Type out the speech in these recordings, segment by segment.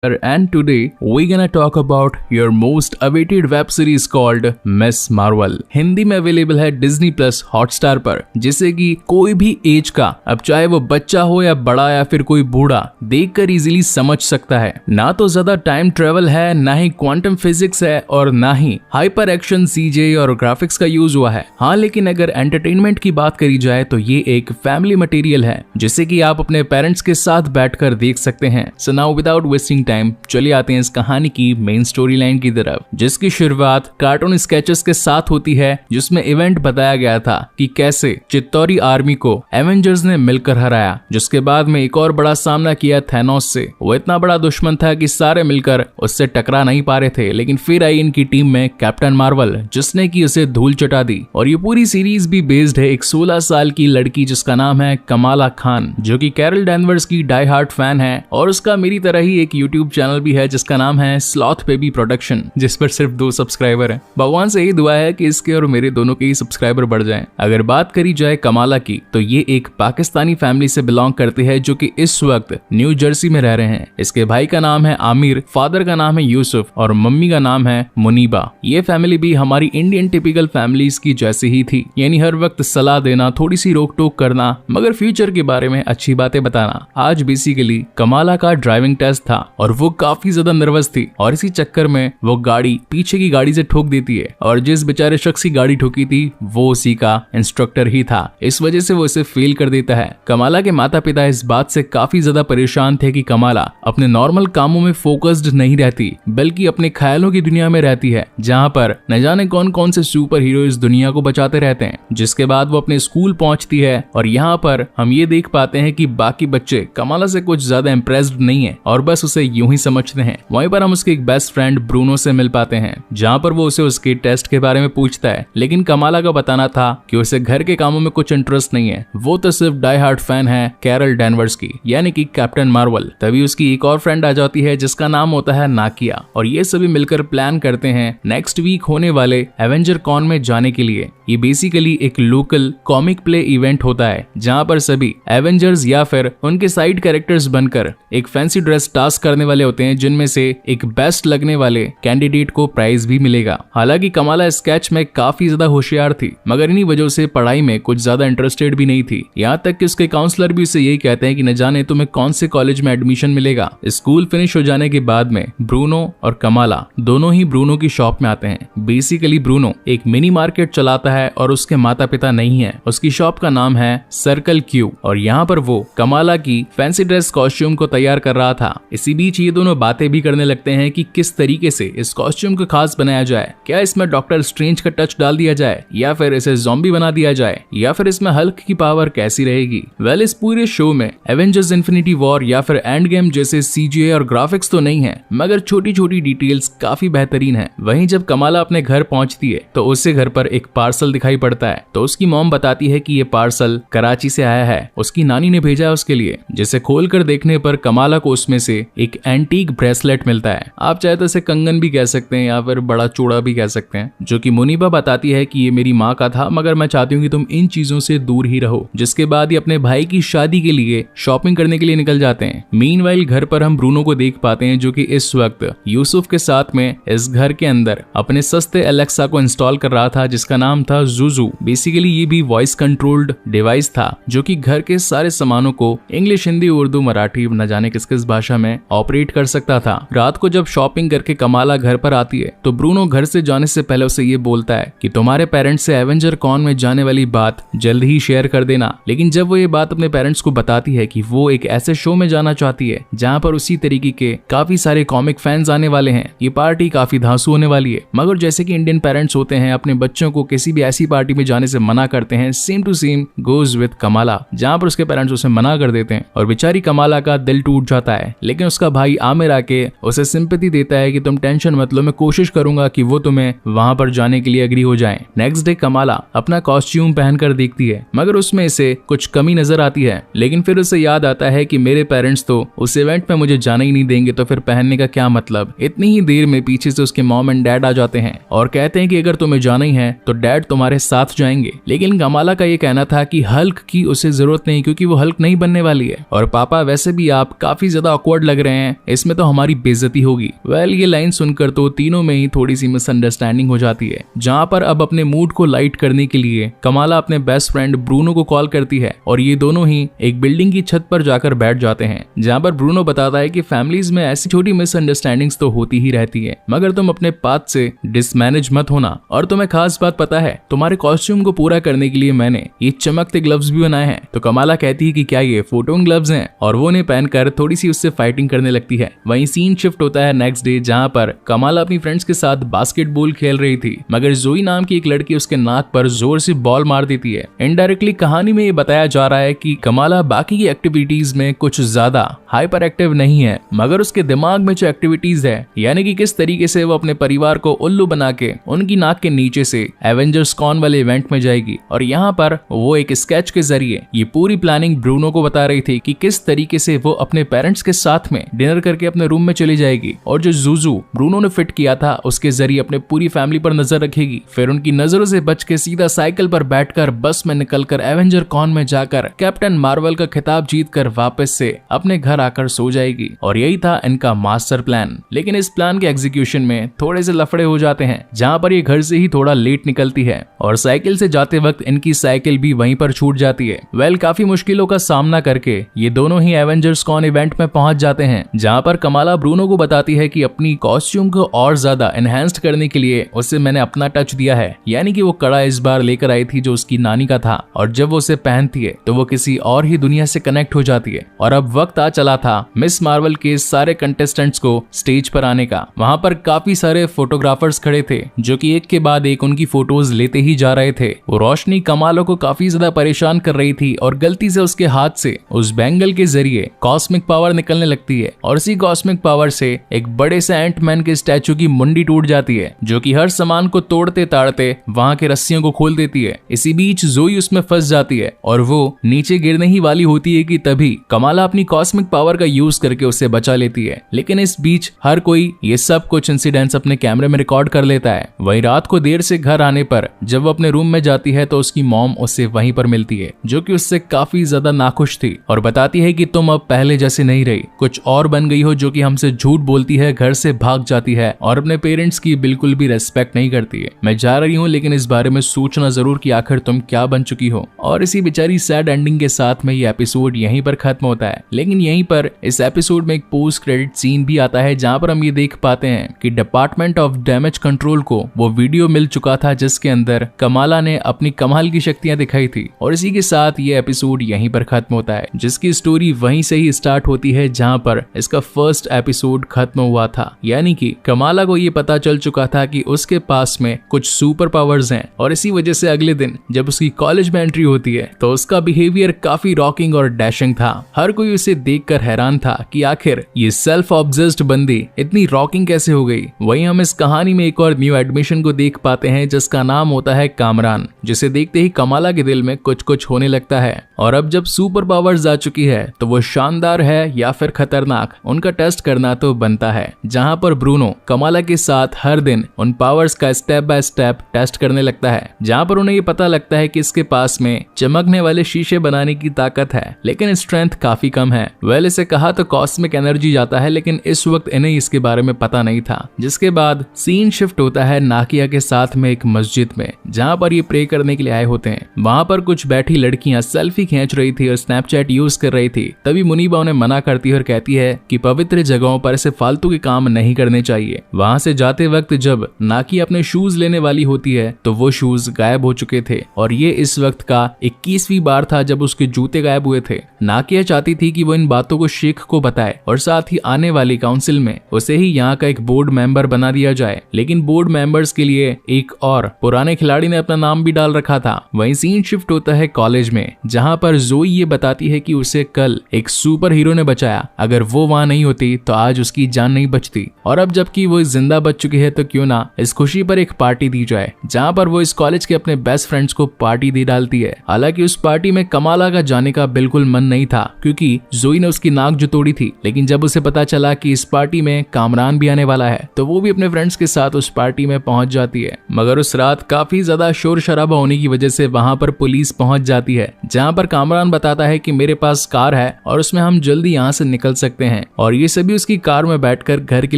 and today we're gonna talk about your most awaited web series called Miss Marvel। Hindi में available है Disney plus Hotstar पर, जिसे कि कोई भी एज का, अब चाहे वो बच्चा हो या बड़ा या फिर कोई बूढ़ा, देखकर इजीली समझ सकता है। ना तो ज्यादा टाइम ट्रेवल है, ना ही क्वांटम फिजिक्स है और ना ही हाइपर एक्शन सीजे और ग्राफिक्स का यूज हुआ है। हाँ, लेकिन अगर एंटरटेनमेंट की बात करी जाए तो ये एक फैमिली मटेरियल है जिसे कि आप अपने पेरेंट्स के साथ बैठकर देख सकते हैं। So now without wasting time चलिए आते हैं इस कहानी की मेन स्टोरी लाइन की तरफ, जिसकी शुरुआत कार्टून स्केचेस के साथ होती है, जिसमें इवेंट बताया गया था कि कैसे चित्तौरी आर्मी को एवेंजर्स ने मिलकर हराया, जिसके बाद में एक और बड़ा सामना किया थैनोस से। वो इतना बड़ा दुश्मन था कि सारे मिलकर उससे टकरा नहीं पा रहे थे, लेकिन फिर आई इनकी टीम में कैप्टन मार्वल, जिसने की उसे धूल चटा दी। और ये पूरी सीरीज भी बेस्ड है एक 16 साल की लड़की जिसका नाम है कमाला खान, जो कि कैरल डैनवर्स की डाई हार्ट फैन है, और उसका मेरी तरह ही एक यूट्यूब चैनल भी है जिसका नाम है स्लॉथ बेबी प्रोडक्शन, जिस पर सिर्फ 2 सब्सक्राइबर हैं। भगवान से यही दुआ है कि इसके और मेरे दोनों के ही सब्सक्राइबर बढ़ जाएं। अगर बात करी जाए कमाला की, तो ये एक पाकिस्तानी फैमिली से बिलोंग करती है जो कि इस वक्त न्यू जर्सी में रह रहे हैं। इसके भाई का नाम है आमिर, फादर का नाम है यूसुफ और मम्मी का नाम है मुनीबा। ये फैमिली भी हमारी इंडियन टिपिकल फैमिलीज की जैसी ही थी, यानी हर वक्त सलाह देना, थोड़ी सी रोक टोक करना, मगर फ्यूचर के बारे में अच्छी बातें बताना। आज बेसिकली कमाला का ड्राइविंग टेस्ट था और वो काफी ज्यादा नर्वस थी, और इसी चक्कर में वो गाड़ी पीछे की गाड़ी से ठोक देती है, और जिस बेचारे शख्स की गाड़ी ठोकी थी वो उसी का इंस्ट्रक्टर ही था। इस वजह से वो इसे फेल कर देता है। कमाला के माता पिता इस बात से काफी ज्यादा परेशान थे कि कमाला अपने नॉर्मल कामों में फोकस्ड नहीं रहती, बल्कि अपने ख्यालों की दुनिया में रहती है, जहाँ पर न जाने कौन कौन से सुपर हीरो इस दुनिया को बचाते रहते हैं। जिसके बाद वो अपने स्कूल पहुंचती है, और यहाँ पर हम ये देख पाते हैं कि बाकी बच्चे कमाला से कुछ ज्यादा इम्प्रेस्ड नहीं है और बस उसे यूं ही समझते हैं। वहीं पर हम उसके एक बेस्ट फ्रेंड ब्रूनो से मिल पाते हैं, जहां पर वो उसे उसके टेस्ट के बारे में पूछता है, लेकिन कमाला का बताना था कि उसे घर के कामों में कुछ इंटरेस्ट नहीं है, वो तो सिर्फ डाई हार्ट फैन है कैरल डैनवर्स की, यानी कि कैप्टन मार्वल। तभी उसकी एक और फ्रेंड आ जाती है जिसका नाम होता है नाकिया, और ये सभी मिलकर प्लान करते हैं नेक्स्ट वीक होने वाले एवेंजर कॉन में जाने के लिए। ये बेसिकली एक लोकल कॉमिक प्ले इवेंट होता है, जहां पर सभी एवेंजर्स या फिर उनके साइड कैरेक्टर्स बनकर एक फैंसी ड्रेस टास्क करने वाले होते हैं, जिनमें से एक बेस्ट लगने वाले कैंडिडेट को प्राइज भी मिलेगा। हालांकि कमाला स्केच में काफी ज्यादा होशियार थी, मगर इन्हीं वजह से पढ़ाई में कुछ ज्यादा इंटरेस्टेड भी नहीं थी। यहाँ तक कि उसके काउंसलर भी उसे यही कहते हैं कि न जाने तुम्हें कौन से कॉलेज में एडमिशन मिलेगा। स्कूल फिनिश हो जाने के बाद में ब्रूनो और कमाला दोनों ही ब्रूनो की शॉप में आते हैं। बेसिकली ब्रूनो एक मिनी मार्केट चलाता है और उसके माता पिता नहीं है। उसकी शॉप का नाम है सर्कल क्यू, और यहाँ पर वो कमाला की फैंसी ड्रेस कॉस्ट्यूम को तैयार कर रहा था। इसी बीच ये दोनों बातें भी करने लगते हैं कि किस तरीके से इस कॉस्ट्यूम को खास बनाया जाए। क्या इसमें डॉक्टर स्ट्रेंज का टच डाल दिया जाए, या फिर इसे ज़ॉम्बी बना दिया जाए, या फिर इसमें हल्क की पावर कैसी रहेगी। वेल, इस पूरे शो में एवेंजर्स इन्फिनिटी वॉर या फिर एंड गेम जैसे सीजीआई और ग्राफिक्स तो नहीं है, मगर छोटी छोटी डिटेल्स काफी बेहतरीन है। वहीं जब कमाला अपने घर पहुंचती है तो उससे घर पर एक पार्सल दिखाई पड़ता है, तो उसकी मॉम बताती है कि ये पार्सल कराची से आया है, उसकी नानी ने भेजा है उसके लिए। जिसे खोलकर देखने पर कमाला को उसमें से एक एंटीक ब्रेसलेट मिलता है, आप चाहे तो इसे कंगन भी कह सकते हैं या फिर बड़ा चूड़ा भी कह सकते हैं, जो कि मुनीबा बताती है कि ये मेरी माँ का था, मगर मैं चाहती हूँ कि तुम इन चीजों से दूर ही रहो। जिसके बाद ये अपने भाई की शादी के लिए शॉपिंग करने के लिए निकल जाते हैं। मीनवाइल घर पर हम ब्रूनो को देख पाते हैं, जो कि इस वक्त यूसुफ के साथ में इस घर के अंदर अपने सस्ते एलेक्सा को इंस्टॉल कर रहा था, जिसका नाम था जुजू। बेसिकली ये भी वॉइस कंट्रोल्ड डिवाइस था, जो कि घर के सारे सामानों को इंग्लिश, हिंदी, उर्दू, मराठी, न जाने किस किस भाषा में ऑपरेट कर सकता था। रात को जब शॉपिंग करके कमाला घर पर आती है, तो ब्रूनो घर से जाने से पहले उसे ये बोलता है कि तुम्हारे पेरेंट्स से एवेंजर कॉन में जाने वाली बात जल्द ही शेयर कर देना। लेकिन जब वो ये बात अपने पेरेंट्स को बताती है कि वो एक ऐसे शो में जाना चाहती है जहाँ पर उसी तरीके के काफी सारे कॉमिक फैंस आने वाले हैं, ये पार्टी काफी धांसू होने वाली है, मगर जैसे कि इंडियन पेरेंट्स होते हैं अपने बच्चों को किसी भी ऐसी पार्टी में जाने से मना करते हैं, same to same goes with Kamala, जहाँ पर उसके पेरेंट्स उसे मना कर देते हैं और बेचारी कमाला का दिल टूट जाता है। लेकिन उसका भाई आमिर आके उसे सिंपैथी देता है कि तुम टेंशन मत लो, मैं कोशिश करूंगा कि वो तुम्हें वहां पर जाने के लिए एग्री हो जाएं। नेक्स्ट डे कमाला अपना कॉस्ट्यूम पहनकर देखती है, मगर उसमें इसे कुछ कमी नजर आती है। लेकिन फिर उसे याद आता है कि मेरे पेरेंट्स तो उस इवेंट में मुझे जाने ही नहीं देंगे, तो फिर पहनने का क्या मतलब। इतनी ही देर में पीछे से उसके मॉम एंड डैड आ जाते हैं और कहते हैं कि अगर तुम्हें जाना ही है तो डैड तुम्हारे साथ जाएंगे। लेकिन कमाला का ये कहना था कि हल्क की उसे जरूरत नहीं, क्योंकि वो हल्क नहीं बनने वाली है, और पापा वैसे भी आप काफी ज्यादा ऑकवर्ड लग रहे हैं हैं इसमें तो हमारी बेइज्जती होगी। वेल ये लाइन सुनकर तो तीनों में ही थोड़ी सी मिसअंडरस्टैंडिंग हो जाती है, जहाँ पर अब अपने मूड को लाइट करने के लिए कमाला अपने बेस्ट फ्रेंड ब्रूनो को कॉल करती है और ये दोनों ही एक बिल्डिंग की छत पर जाकर बैठ जाते हैं, जहाँ पर ब्रूनो बताता है कि फैमिलीज में ऐसी छोटी मिसअंडरस्टैंडिंग्स तो होती ही रहती है, मगर तुम अपने पाथ से डिसमैनेज मत होना। और तुम्हें खास बात पता है, तुम्हारे कॉस्ट्यूम को पूरा करने के लिए मैंने ये चमकते ग्लव्स भी बनाए हैं। तो कमाला कहती है कि क्या ये फोटोन ग्लव्स हैं, और वो उन्हें पहनकर थोड़ी सी उससे फाइटिंग करने लगती है। वहीं सीन शिफ्ट होता है नेक्स्ट डे, जहाँ पर कमाला अपनी फ्रेंड्स के साथ बास्केटबॉल खेल रही थी, मगर जोई नाम की एक लड़की उसके नाक पर जोर से बॉल मार देती है। इनडायरेक्टली कहानी में ये बताया जा रहा है कि कमाला बाकी की एक्टिविटीज में कुछ ज्यादा हाइपर एक्टिव नहीं है, मगर उसके दिमाग में जो एक्टिविटीज है, यानी कि किस तरीके से वो अपने परिवार को उल्लू बना के उनकी नाक के नीचे से एवेंजर्स कॉन वाले इवेंट में जाएगी। और यहाँ पर वो एक स्केच के जरिए ये पूरी प्लानिंग ब्रूनो को बता रही थी कि किस तरीके से वो अपने पेरेंट्स के साथ में डिनर करके अपने रूम में चली जाएगी, और जो जूजू ब्रूनो ने फिट किया था उसके जरिए अपने पूरी फैमिली पर नजर रखेगी। फिर उनकी नजरों से बच के सीधा साइकिल पर बैठकर बस में निकलकर एवेंजर कॉन में जाकर कैप्टन मार्वल का खिताब जीतकर वापस से अपने घर आकर सो जाएगी। और यही था इनका मास्टर प्लान। लेकिन इस प्लान के एग्जीक्यूशन में थोड़े से लफड़े हो जाते हैं, जहाँ पर ये घर से ही थोड़ा लेट निकलती है और साइकिल से जाते वक्त इनकी साइकिल भी वहीं पर छूट जाती है। वेल काफी मुश्किलों का सामना करके ये दोनों ही एवेंजर्स कॉन इवेंट में पहुंच जाते हैं, जहाँ पर कमाला ब्रूनो को बताती है कि अपनी कॉस्ट्यूम को और ज्यादा एनहांस्ड करने के लिए उसे मैंने अपना टच दिया है, यानी कि वो कड़ा इस बार लेकर आई थी जो उसकी नानी का था, और जब वो उसे पहनती है तो वो किसी और ही दुनिया से कनेक्ट हो जाती है। और अब वक्त आ चला था मिस मार्वल के सारे कंटेस्टेंट्स को स्टेज पर आने का। वहां पर काफी सारे फोटोग्राफर्स खड़े थे जो कि एक के बाद एक उनकी फोटोज लेते ही जा रहे थे। वो रोशनी कमालों को काफी ज्यादा परेशान कर रही थी और गलती से उसके हाथ से उस बैंगल के जरिए कॉस्मिक पावर निकलने लगती है, और इसी कॉस्मिक पावर से एक बड़े से एंटमैन के स्टैचू की मुंडी टूट जाती है, जो कि हर सामान को तोड़ते ताड़ते वहां के रस्सियों को खोल देती है। इसी बीच जोई उसमें फंस जाती है और वो नीचे गिरने ही वाली होती है कि तभी कमाला अपनी कॉस्मिक पावर का यूज करके उसे बचा लेती है। लेकिन इस बीच हर कोई ये सब कुछ इंसिडेंट्स अपने कैमरे में रिकॉर्ड कर लेता है। वहीं रात को देर से घर आने पर जब वो अपने रूम में जाती है तो उसकी मॉम उससे वहीं पर मिलती है, जो कि उससे काफी ज्यादा नाखुश थी और बताती है कि तुम अब पहले जैसे नहीं रही, कुछ और बन गई हो, जो कि हमसे झूठ बोलती है, घर से भाग जाती है और अपने पेरेंट्स की बिल्कुल भी रेस्पेक्ट नहीं करती है। मैं जा रही हूँ, लेकिन इस बारे में सोचना जरूर कि आखिर तुम क्या बन चुकी हो। और इसी बेचारी सैड एंडिंग के साथ में ये एपिसोड यहीं पर खत्म होता है। लेकिन यहीं पर इस एपिसोड में एक पोस्ट क्रेडिट सीन भी आता है, जहाँ पर हम ये देख पाते हैं कि डिपार्टमेंट ऑफ डैमेज कंट्रोल को वो वीडियो मिल चुका था जिसके अंदर कमाला ने अपनी कमाल की शक्तियां दिखाई थी। और इसी के साथ ये एपिसोड यहीं पर खत्म होता है, जिसकी स्टोरी वहीं से ही स्टार्ट होती है जहाँ पर इसका फर्स्ट एपिसोड खत्म हुआ था। यानी कि कमाला को ये पता चल चुका था कि उसके पास में कुछ सुपर पावर्स हैं, और इसी वजह से अगले दिन जब उसकी कॉलेज में एंट्री होती है तो उसका बिहेवियर काफी रॉकिंग और डैशिंग था। हर कोई उसे देखकर हैरान था कि आखिर ये सेल्फ ऑब्सेस्ड बंदी इतनी रॉकिंग कैसे हो गई। वहीं हम इस कहानी में एक और न्यू एडमिशन को देख पाते हैं जिसका नाम होता है कामरान, जिसे देखते ही कमाला के दिल में कुछ कुछ होने लगता है। और अब जब सुपर पावर्स आ चुकी है तो वो शानदार है या फिर खतरनाक, उनका टेस्ट करना तो बनता है। जहां पर ब्रूनो कमाला के साथ हर दिन उन पावर्स का स्टेप बाय स्टेप टेस्ट करने लगता है, जहां पर उन्हें ये पता लगता है कि इसके पास में चमकने वाले शीशे बनाने की ताकत है, लेकिन स्ट्रेंथ काफी कम है। वेल इसे कहा तो कॉस्मिक एनर्जी जाता है, लेकिन इस वक्त इन्हें इसके बारे में पता नहीं था। जिसके बाद सीन शिफ्ट होता है नाकिया के साथ में एक मस्जिद में, जहां पर ये प्रे करने के लिए आए होते हैं। वहां पर कुछ बैठी लड़कियां सेल्फी खींच रही थी और स्नैपचैट यूज कर रही थी। तभी मुनीबा उन्हें मना करती है और कहती है कि पवित्र जगहों पर ऐसे फालतू के काम नहीं करने चाहिए। वहां से जाते वक्त जब नाकिया अपने शूज लेने वाली होती है तो वो शूज गायब हो चुके थे, और ये इस वक्त का 21वीं बार था जब उसके जूते गायब हुए थे। नाकिया चाहती थी कि वो इन बातों को शेख को बताए और साथ ही आने वाली काउंसिल में उसे ही यहाँ का एक बोर्ड मेंबर बना दिया जाए, लेकिन बोर्ड मेंबर्स के लिए एक और पुराने खिलाड़ी ने अपना नाम भी डाल रखा था। वहीं सीन शिफ्ट होता है कॉलेज में, जहाँ पर जोई ये बताती है कि उसे कल एक सुपर हीरो ने बचाया, अगर वो वहां नहीं होती तो आज उसकी जान नहीं बचती। और अब जबकि वो जिंदा बच चुकी है तो क्यों ना इस खुशी पर एक पार्टी दी जाए, जहाँ पर वो इस कॉलेज के अपने बेस्ट फ्रेंड्स को पार्टी दे डालती है। हालांकि उस पार्टी में कमाला का जाने का बिल्कुल मन नहीं था, क्योंकि जोई ने उसकी नाक जो तोड़ी थी। लेकिन जब उसे पता चला कि इस पार्टी में कामरान भी आने वाला है तो वो भी अपने फ्रेंड्स के साथ उस पार्टी में पहुंच जाती है। मगर उस रात काफी ज्यादा शोर शराबा होने की वजह से वहां पर पुलिस पहुंच जाती है, जहां पर कामरान बताता है कि मेरे पास कार है और उसमें हम जल्दी यहाँ से निकल सकते हैं। हैं और ये सभी उसकी कार में बैठकर घर के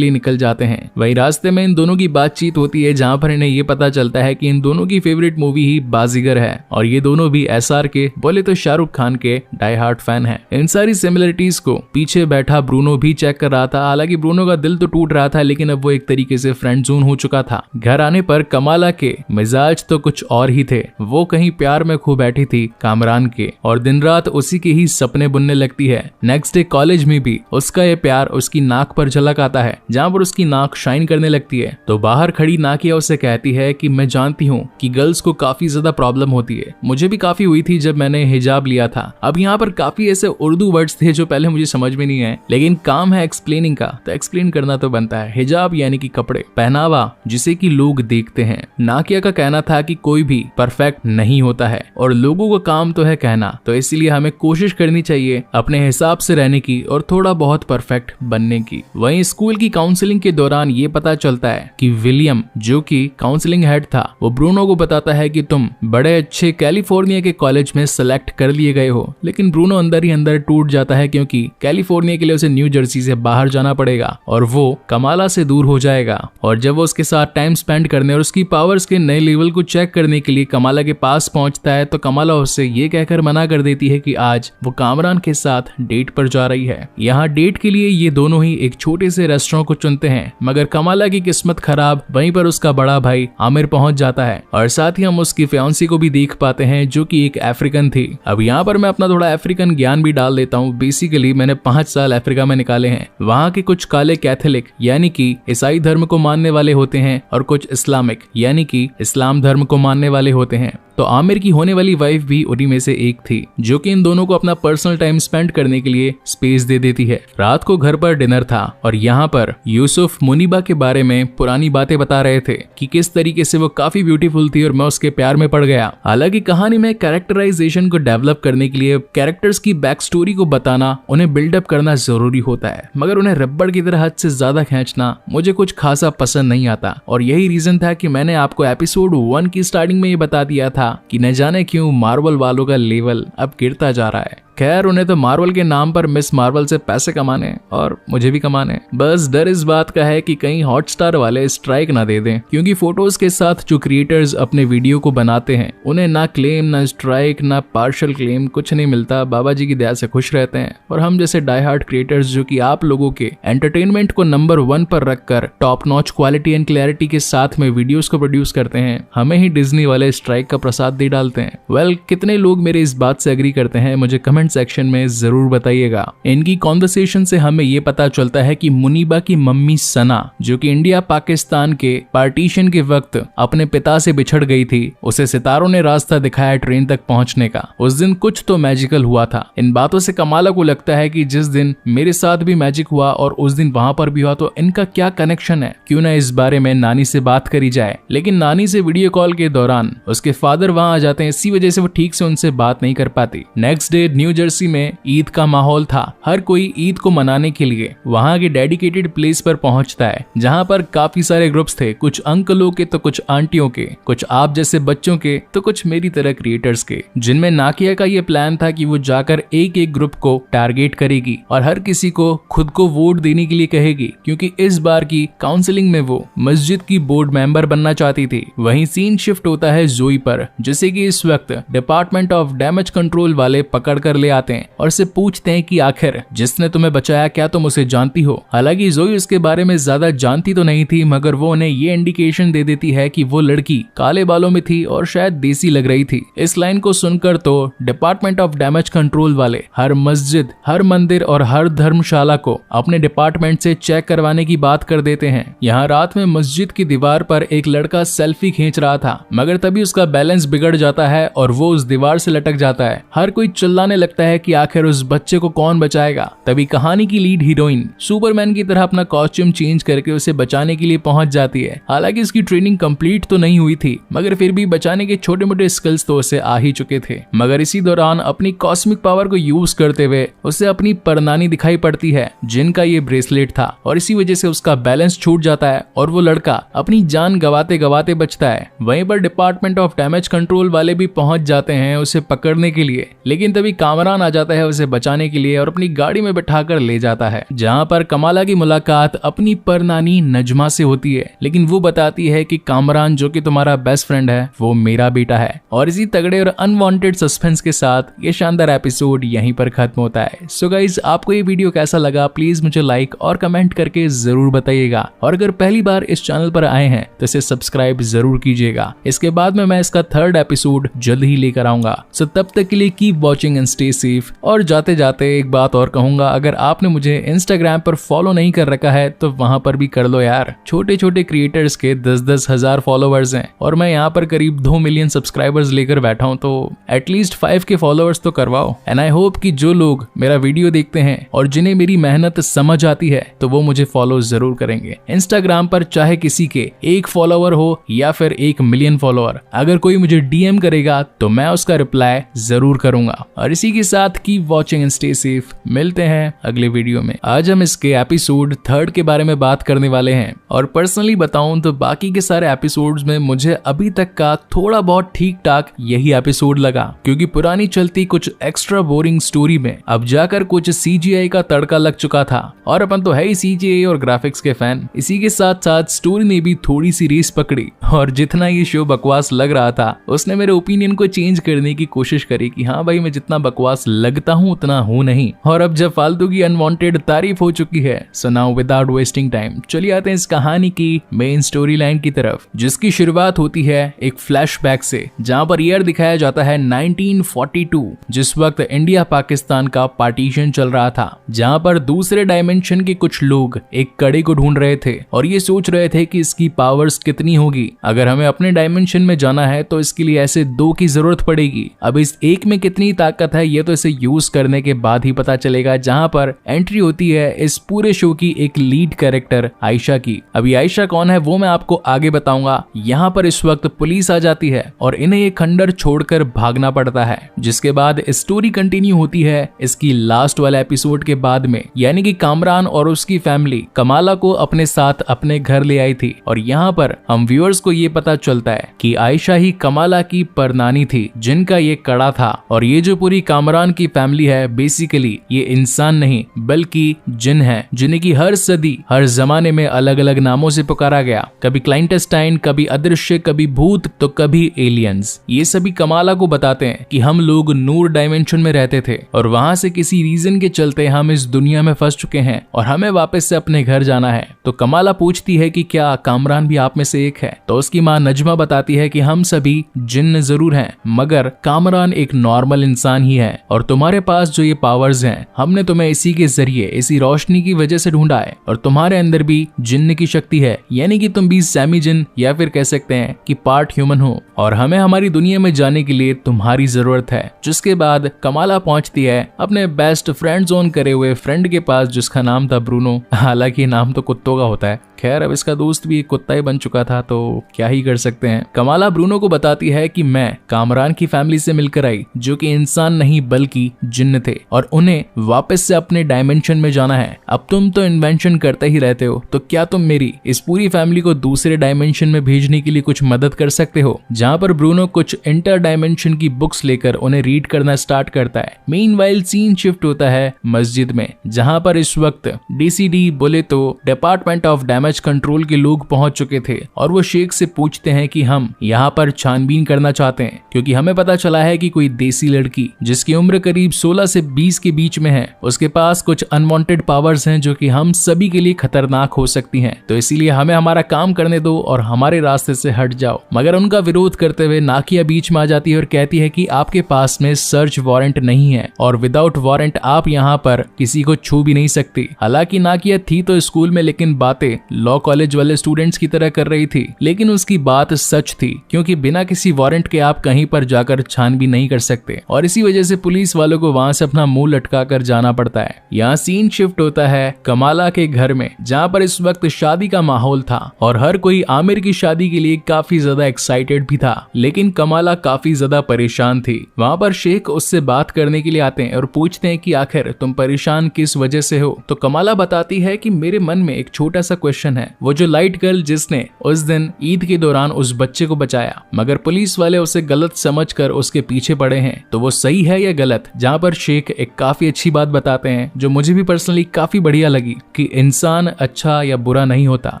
लिए निकल जाते हैं। वहीं रास्ते में इन दोनों की बातचीत होती है जहाँ पर इन्हें ये पता चलता है कि इन दोनों की फेवरेट मूवी ही बाजीगर है और ये दोनों भी SR के बोले तो शाहरुख खान के डाई हार्ड फैन हैं। इन सारी सिमिलरिटीज को पीछे बैठा ब्रूनो भी चेक कर रहा था। हालांकि ब्रूनो का दिल तो टूट रहा था लेकिन अब वो एक तरीके से फ्रेंड जोन हो चुका था। घर आने पर कमाला के मिजाज तो कुछ और ही थे। वो कहीं प्यार में खो बैठी थी कामरान के और दिन रात उसी के ही सपने बुनने लगती है। नेक्स्ट डे कॉलेज में भी उसका ये प्यार उसकी नाक पर झलक आता है जहाँ पर उसकी नाक शाइन करने लगती है। तो बाहर खड़ी नाकिया उसे कहती है कि मैं जानती हूँ कि गर्ल्स को काफी ज्यादा प्रॉब्लम होती है, मुझे भी काफी हुई थी जब मैंने हिजाब लिया था। अब यहाँ पर काफी ऐसे उर्दू वर्ड्स थे जो पहले मुझे समझ में नहीं आए, लेकिन काम है एक्सप्लेनिंग का तो एक्सप्लेन करना तो बनता है। हिजाब यानी कि कपड़े, पहनावा जिसे कि लोग देखते हैं। नाकिया का कहना था कि कोई भी परफेक्ट नहीं होता है और लोगों का काम तो है कहना, तो इसलिए हमें कोशिश करनी चाहिए अपने हिसाब से रहने की और थोड़ा बहुत परफेक्ट बनने की। वहीं स्कूल की काउंसलिंग के दौरान ये पता चलता है कि विलियम जो कि काउंसलिंग हेड था वो ब्रूनो को बताता है कि तुम बड़े अच्छे कैलिफोर्निया के कॉलेज में सेलेक्ट कर लिए गए हो। लेकिन ब्रूनो अंदर ही अंदर टूट जाता है क्योंकि कैलिफोर्निया के लिए उसे न्यू जर्सी से बाहर जाना पड़ेगा और वो कमाला से दूर हो जाएगा। और जब वो उसके साथ टाइम स्पेंड करने और उसकी पावर्स के नए लेवल को चेक करने के लिए कमाला के पास पहुंचता है तो कमाला उससे ये कहकर मना कर देती है कि आज वो कामरान के साथ डेट पर जा रही है। यहाँ डेट के लिए ये दोनों ही एक छोटे से रेस्टोरेंट को चुनते हैं, मगर कमाला की किस्मत खराब, वहीं पर उसका बड़ा भाई आमिर पहुंच जाता है और साथ ही हम उसकी फियांसी को भी देख पाते हैं जो कि एक अफ्रीकन थी। अब यहाँ पर मैं अपना थोड़ा अफ्रीकन ज्ञान भी डाल देता हूँ। बेसिकली मैंने 5 साल अफ्रीका में निकाले हैं। वहाँ के कुछ काले कैथोलिक यानी कि ईसाई धर्म को मानने वाले होते हैं और कुछ इस्लामिक यानी कि इस्लाम धर्म को मानने वाले होते हैं। तो आमिर की होने वाली वाइफ भी उन्हीं में से एक थी जो कि इन दोनों को अपना पर्सनल टाइम स्पेंड करने के लिए स्पेस दे देती है। रात को घर पर डिनर था और यहाँ पर यूसुफ मुनीबा के बारे में पुरानी बातें बता रहे थे कि किस तरीके से वो काफी ब्यूटीफुल थी और मैं उसके प्यार में पड़ गया। हालांकि कहानी में कैरेक्टराइजेशन को डेवलप करने के लिए कैरेक्टर्स की बैक स्टोरी को बताना, उन्हें बिल्डअप करना जरूरी होता है, मगर उन्हें रबड़ की तरह हद से ज्यादा खींचना मुझे कुछ खासा पसंद नहीं आता। और यही रीजन था कि मैंने आपको एपिसोड 1 की स्टार्टिंग में ये बता दिया था कि न जाने क्यों मार्वल वालों का लेवल अब गिरता जा रहा है। खैर उन्हें तो मार्वल के नाम पर मिस मार्वल से पैसे कमाने और मुझे भी कमाने। बस डर इस बात का है कि कहीं हॉटस्टार वाले स्ट्राइक ना दे दें, क्योंकि फोटोज के साथ जो क्रिएटर्स अपने वीडियो को बनाते हैं उन्हें ना क्लेम, ना स्ट्राइक, ना पार्शियल क्लेम, कुछ नहीं मिलता। बाबा जी की दया से खुश रहते हैं और हम जैसे डाई हार्ड क्रिएटर्स जो कि आप लोगों के एंटरटेनमेंट को नंबर 1 पर रखकर top notch quality and clarity के साथ में वीडियोस को प्रोड्यूस करते हैं, हमें ही डिज्नी वाले स्ट्राइक का प्रसाद दे डालते हैं। वेल, कितने लोग मेरे इस बात से एग्री करते हैं मुझे कमेंट सेक्शन में जरूर बताइएगा। इनकी कॉन्वर्सेशन से हमें ये पता चलता है कि मुनीबा की मम्मी सना जो कि इंडिया पाकिस्तान के पार्टीशन के वक्त अपने पिता से बिछड़ गई थी, उसे सितारों ने रास्ता दिखाया ट्रेन तक पहुंचने का। उस दिन कुछ तो मैजिकल हुआ था। इन बातों से कमाला को लगता है कि जिस दिन मेरे साथ भी मैजिक हुआ और उस दिन वहां पर भी हुआ, तो इनका क्या कनेक्शन है, क्यों ना इस बारे में नानी से बात करी जाए। लेकिन नानी से वीडियो कॉल के दौरान उसके फादर वहां आ जाते हैं, इसी वजह से वो ठीक से उनसे बात नहीं कर पाती। नेक्स्ट डे न्यू जर्सी में ईद का माहौल था। हर कोई ईद को मनाने के लिए वहां के डेडिकेटेड प्लेस पर पहुंचता है जहां पर काफी सारे ग्रुप्स थे, कुछ अंकलों के तो कुछ आंटियों के, कुछ आप जैसे बच्चों के तो कुछ मेरी तरह क्रिएटर्स के, जिनमें नाकिया का ये प्लान था कि वो जाकर एक एक ग्रुप को टारगेट करेगी और हर किसी को खुद को वोट देने के लिए कहेगी, क्योंकि इस बार की काउंसलिंग में वो मस्जिद की बोर्ड मेंबर बनना चाहती थी। वहीं सीन शिफ्ट होता है जोई पर, जिसे कि इस वक्त डिपार्टमेंट ऑफ डैमेज कंट्रोल वाले पकड़ कर ले आते हैं और से पूछते हैं कि आखिर जिसने तुम्हें बचाया क्या तुम उसे जानती हो। हालांकि जोई उसके बारे में ज्यादा जानती तो नहीं थी, मगर वो उन्हें ये इंडिकेशन दे देती है कि वो लड़की काले बालों में थी और शायद देसी लग रही थी। इस लाइन को सुनकर तो डिपार्टमेंट ऑफ डैमेज कंट्रोल वाले हर मस्जिद, हर मंदिर और हर धर्मशाला को अपने डिपार्टमेंट से चेक करवाने की बात कर देते हैं। यहाँ रात में मस्जिद की दीवार पर एक लड़का सेल्फी खींच रहा था, मगर तभी उसका बैलेंस बिगड़ जाता है और वो उस दीवार से लटक जाता है। हर कोई चिल्लाने लगता है कि आखिर उस बच्चे को कौन बचाएगा। तभी कहानी की लीड हीरोइन सुपरमैन की तरह अपना कॉस्ट्यूम चेंज करके उसे बचाने के लिए पहुंच जाती है। हालांकि इसकी ट्रेनिंग कंप्लीट तो नहीं हुई थी, मगर फिर भी बचाने के छोटे मोटे स्किल्स तो उसे आ ही चुके थे। मगर इसी दौरान अपनी कॉस्मिक पावर को यूज करते हुए उसे अपनी परनानी दिखाई पड़ती है, जिनका ये ब्रेसलेट था, और इसी वजह से उसका बैलेंस छूट जाता है और वो लड़का अपनी जान गवाते गवाते बचता है। वहीं पर डिपार्टमेंट ऑफ डैमेज कंट्रोल वाले भी पहुंच जाते हैं उसे पकड़ने के लिए, लेकिन तभी कामरान आ जाता है उसे बचाने के लिए और अपनी गाड़ी में बैठाकर ले जाता है, जहां पर कमाला की मुलाकात अपनी परनानी नजमा से होती है। लेकिन वो बताती है कि कामरान जो कि तुम्हारा बेस्ट फ्रेंड है वो मेरा बेटा है। और इसी तगड़े और अनवांटेड सस्पेंस के साथ ये शानदार एपिसोड यहीं पर खत्म होता है। सो गाइस, आपको ये वीडियो कैसा लगा प्लीज मुझे लाइक और कमेंट करके जरूर बताइएगा, और अगर पहली बार इस चैनल पर आए हैं तो इसे सब्सक्राइब जरूर कीजिएगा। इसके बाद में मैं इसका थर्ड एपिसोड जल्द ही लेकर आऊंगा। सो तब तक के लिए keep watching and stay safe. और जाते जाते एक बात और कहूंगा, अगर आपने मुझे इंस्टाग्राम पर फॉलो नहीं कर रखा है तो वहां पर भी कर लो यार। छोटे छोटे क्रिएटर्स के 10-10 हजार फॉलोअर्स हैं और मैं यहाँ पर करीब 2 मिलियन सब्सक्राइबर्स लेकर बैठा हूँ, तो एटलीस्ट 5 के फॉलोअर्स तो करवाओ। एंड आई होप कि जो लोग मेरा वीडियो देखते हैं और जिन्हें मेरी मेहनत समझ आती है तो वो मुझे फॉलो जरूर करेंगे। इंस्टाग्राम पर चाहे किसी के 1 फॉलोअर हो या फिर 1 मिलियन फॉलोअर, अगर कोई मुझे डीएम करेगा तो मैं उसका रिप्लाई जरूर करूंगा। और इसी के साथ keep watching and stay safe. मिलते हैं अगले वीडियो में। आज हम इसके एपिसोड 3 के बारे में बात करने वाले हैं। और पर्सनली बताऊं तो बाकी के सारे एपिसोड्स में मुझे अभी तक का थोड़ा बहुत ठीक ठाक यही एपिसोड लगा, क्योंकि पुरानी चलती कुछ एक्स्ट्रा बोरिंग स्टोरी में अब जाकर कुछ सीजीआई का तड़का लग चुका था, और अपन तो है ही सीजीआई और ग्राफिक्स के फैन। इसी के साथ साथ स्टोरी ने भी थोड़ी सी रेस पकड़ी, और जितना ये शो बकवास लग रहा था उसने मेरे ओपिनियन को चेंज करने की कोशिश करी कि हाँ भाई, मैं जितना बकवास लगता हूँ उतना हूँ नहीं। और अब जब फालतू की अनवांटेड तारीफ हो चुकी है, so now without wasting time चलिए आते हैं इस कहानी की मेन स्टोरी लाइन की तरफ, जिसकी शुरुआत होती है एक फ्लैशबैक से, जहां पर ईयर दिखाया जाता है 1942, जिस वक्त इंडिया पाकिस्तान का पार्टीशन चल रहा था, जहां पर दूसरे डायमेंशन के कुछ लोग एक कड़े को ढूंढ रहे थे और ये सोच रहे थे कि इसकी पावर्स कितनी होगी। अगर हमें अपने डायमेंशन में जाना है तो इसके लिए ऐसे 2 की जरूरत पड़ेगी। अब इस एक में कितनी ताकत है ये तो इसे यूज करने के बाद ही पता चलेगा। जहां पर एंट्री होती है इस पूरे शो की एक लीड कैरेक्टर आयशा की। अभी आयशा कौन है वो मैं आपको आगे बताऊंगा। यहाँ पर इस वक्त पुलिस आ जाती है और इन्हें ये खंडर छोड़कर भागना पड़ता है, जिसके बाद स्टोरी कंटिन्यू होती है इसकी लास्ट वाले एपिसोड के बाद में, यानी कि कामरान और उसकी फैमिली कमाला को अपने साथ अपने घर ले आई थी। और यहाँ पर हम व्यूअर्स को ये पता चलता है कि आयशा ही कमाला की परनानी थी, जिनका ये कड़ा था। और ये जो पूरी कामरान की फैमिली है बेसिकली ये इंसान नहीं बल्कि जिन है, जिन्हें की हर सदी हर जमाने में अलग अलग नामों से पुकारा गया। कभी क्लाइंटेस्टाइन, कभी अदृश्य, कभी भूत, तो कभी एलियंस। ये सभी कमाला को बताते हैं कि हम लोग नूर डायमेंशन में रहते थे और वहां से किसी रीजन के चलते हम इस दुनिया में फंस चुके हैं और हमें वापस से अपने घर जाना है। तो कमाला पूछती है कि क्या कामरान भी आप में से एक है? तो उसकी माँ नजमा बताती है कि हम सभी जिन्न जरूर हैं, मगर कामरान एक नॉर्मल इंसान ही है और तुम्हारे पास जो ये पावर्स हैं हमने तुम्हें इसी के जरिए, इसी रोशनी की वजह से ढूंढा है। और तुम्हारे अंदर भी जिन्न की शक्ति है, यानी कि तुम भी सेमी जिन या फिर कह सकते हैं कि पार्ट ह्यूमन हो, और हमें हमारी दुनिया में जाने के लिए तुम्हारी जरूरत है। जिसके बाद कमाला पहुंचती है अपने बेस्ट फ्रेंड जोन करे हुए फ्रेंड के पास, जिसका नाम था ब्रूनो। हालांकि नाम तो कुत्तों का होता है, खैर अब इसका दोस्त भी एक कुत्ता ही बन चुका था तो क्या ही कर सकते हैं। कमाला ब्रूनो को बताती है कि मैं कामरान की फैमिली से मिलकर आई, जो कि इंसान नहीं बल्कि जिन्न थे, और उन्हें वापस से अपने डायमेंशन में जाना है। अब तुम तो इन्वेंशन करते ही रहते हो, तो क्या तुम मेरी इस पूरी फैमिली को दूसरे डायमेंशन में भेजने के लिए कुछ मदद कर सकते हो? जहाँ पर ब्रूनो कुछ इंटर डायमेंशन की बुक्स लेकर उन्हें रीड करना स्टार्ट करता है। मीनवाइल सीन शिफ्ट होता है मस्जिद में, जहाँ पर इस वक्त डीसीडी बोले तो डिपार्टमेंट ऑफ डैमेज कंट्रोल के लोग पहुंच चुके थे और वो शेख से पूछते हैं कि हम यहाँ पर छानबीन करना चाहते हैं, क्योंकि हमें पता चला है कि कोई देसी लड़की जिसकी उम्र करीब 16 से 20 के बीच में है, उसके पास कुछ अनवांटेड पावर्स हैं जो कि हम सभी के लिए खतरनाक हो सकती हैं। तो इसीलिए हमें हमारा काम करने दो और हमारे रास्ते से हट जाओ। मगर उनका विरोध करते हुए नाकिया बीच में आ जाती है और कहती है कि आपके पास में सर्च वारंट नहीं है और विदाउट वारंट आप यहाँ पर किसी को छू भी नहीं सकती। हालांकि नाकिया थी तो स्कूल में, लेकिन बातें लॉ कॉलेज वाले स्टूडेंट्स की तरह कर रही थी। लेकिन उसकी बात सच थी, क्योंकि बिना किसी वारंट के आप कहीं पर जाकर छानबीन नहीं कर सकते, और इसी वजह से पुलिस वालों को वहां से अपना मुंह लटका कर जाना पड़ता है। यहाँ सीन शिफ्ट होता है कमाला के घर में, जहाँ पर इस वक्त शादी का माहौल था और हर कोई आमिर की शादी के लिए काफी ज्यादा एक्साइटेड भी था, लेकिन कमाला काफी ज्यादा परेशान थी। वहाँ पर शेख उससे बात करने के लिए आते हैं और पूछते हैं कि आखिर तुम परेशान किस वजह से हो? तो कमाला बताती है कि मेरे मन में एक छोटा सा क्वेश्चन है, वो जो लाइट गर्ल जिसने उस दिन ईद के दौरान उस बच्चे को बचाया, मगर पुलिस वाले उसे गलत समझकर उसके पीछे पड़े हैं तो वो सही है या गलत। जहाँ पर शेख एक काफी अच्छी बात बताते हैं जो मुझे भी पर्सनली काफी बढ़िया लगी कि इंसान अच्छा या बुरा नहीं होता,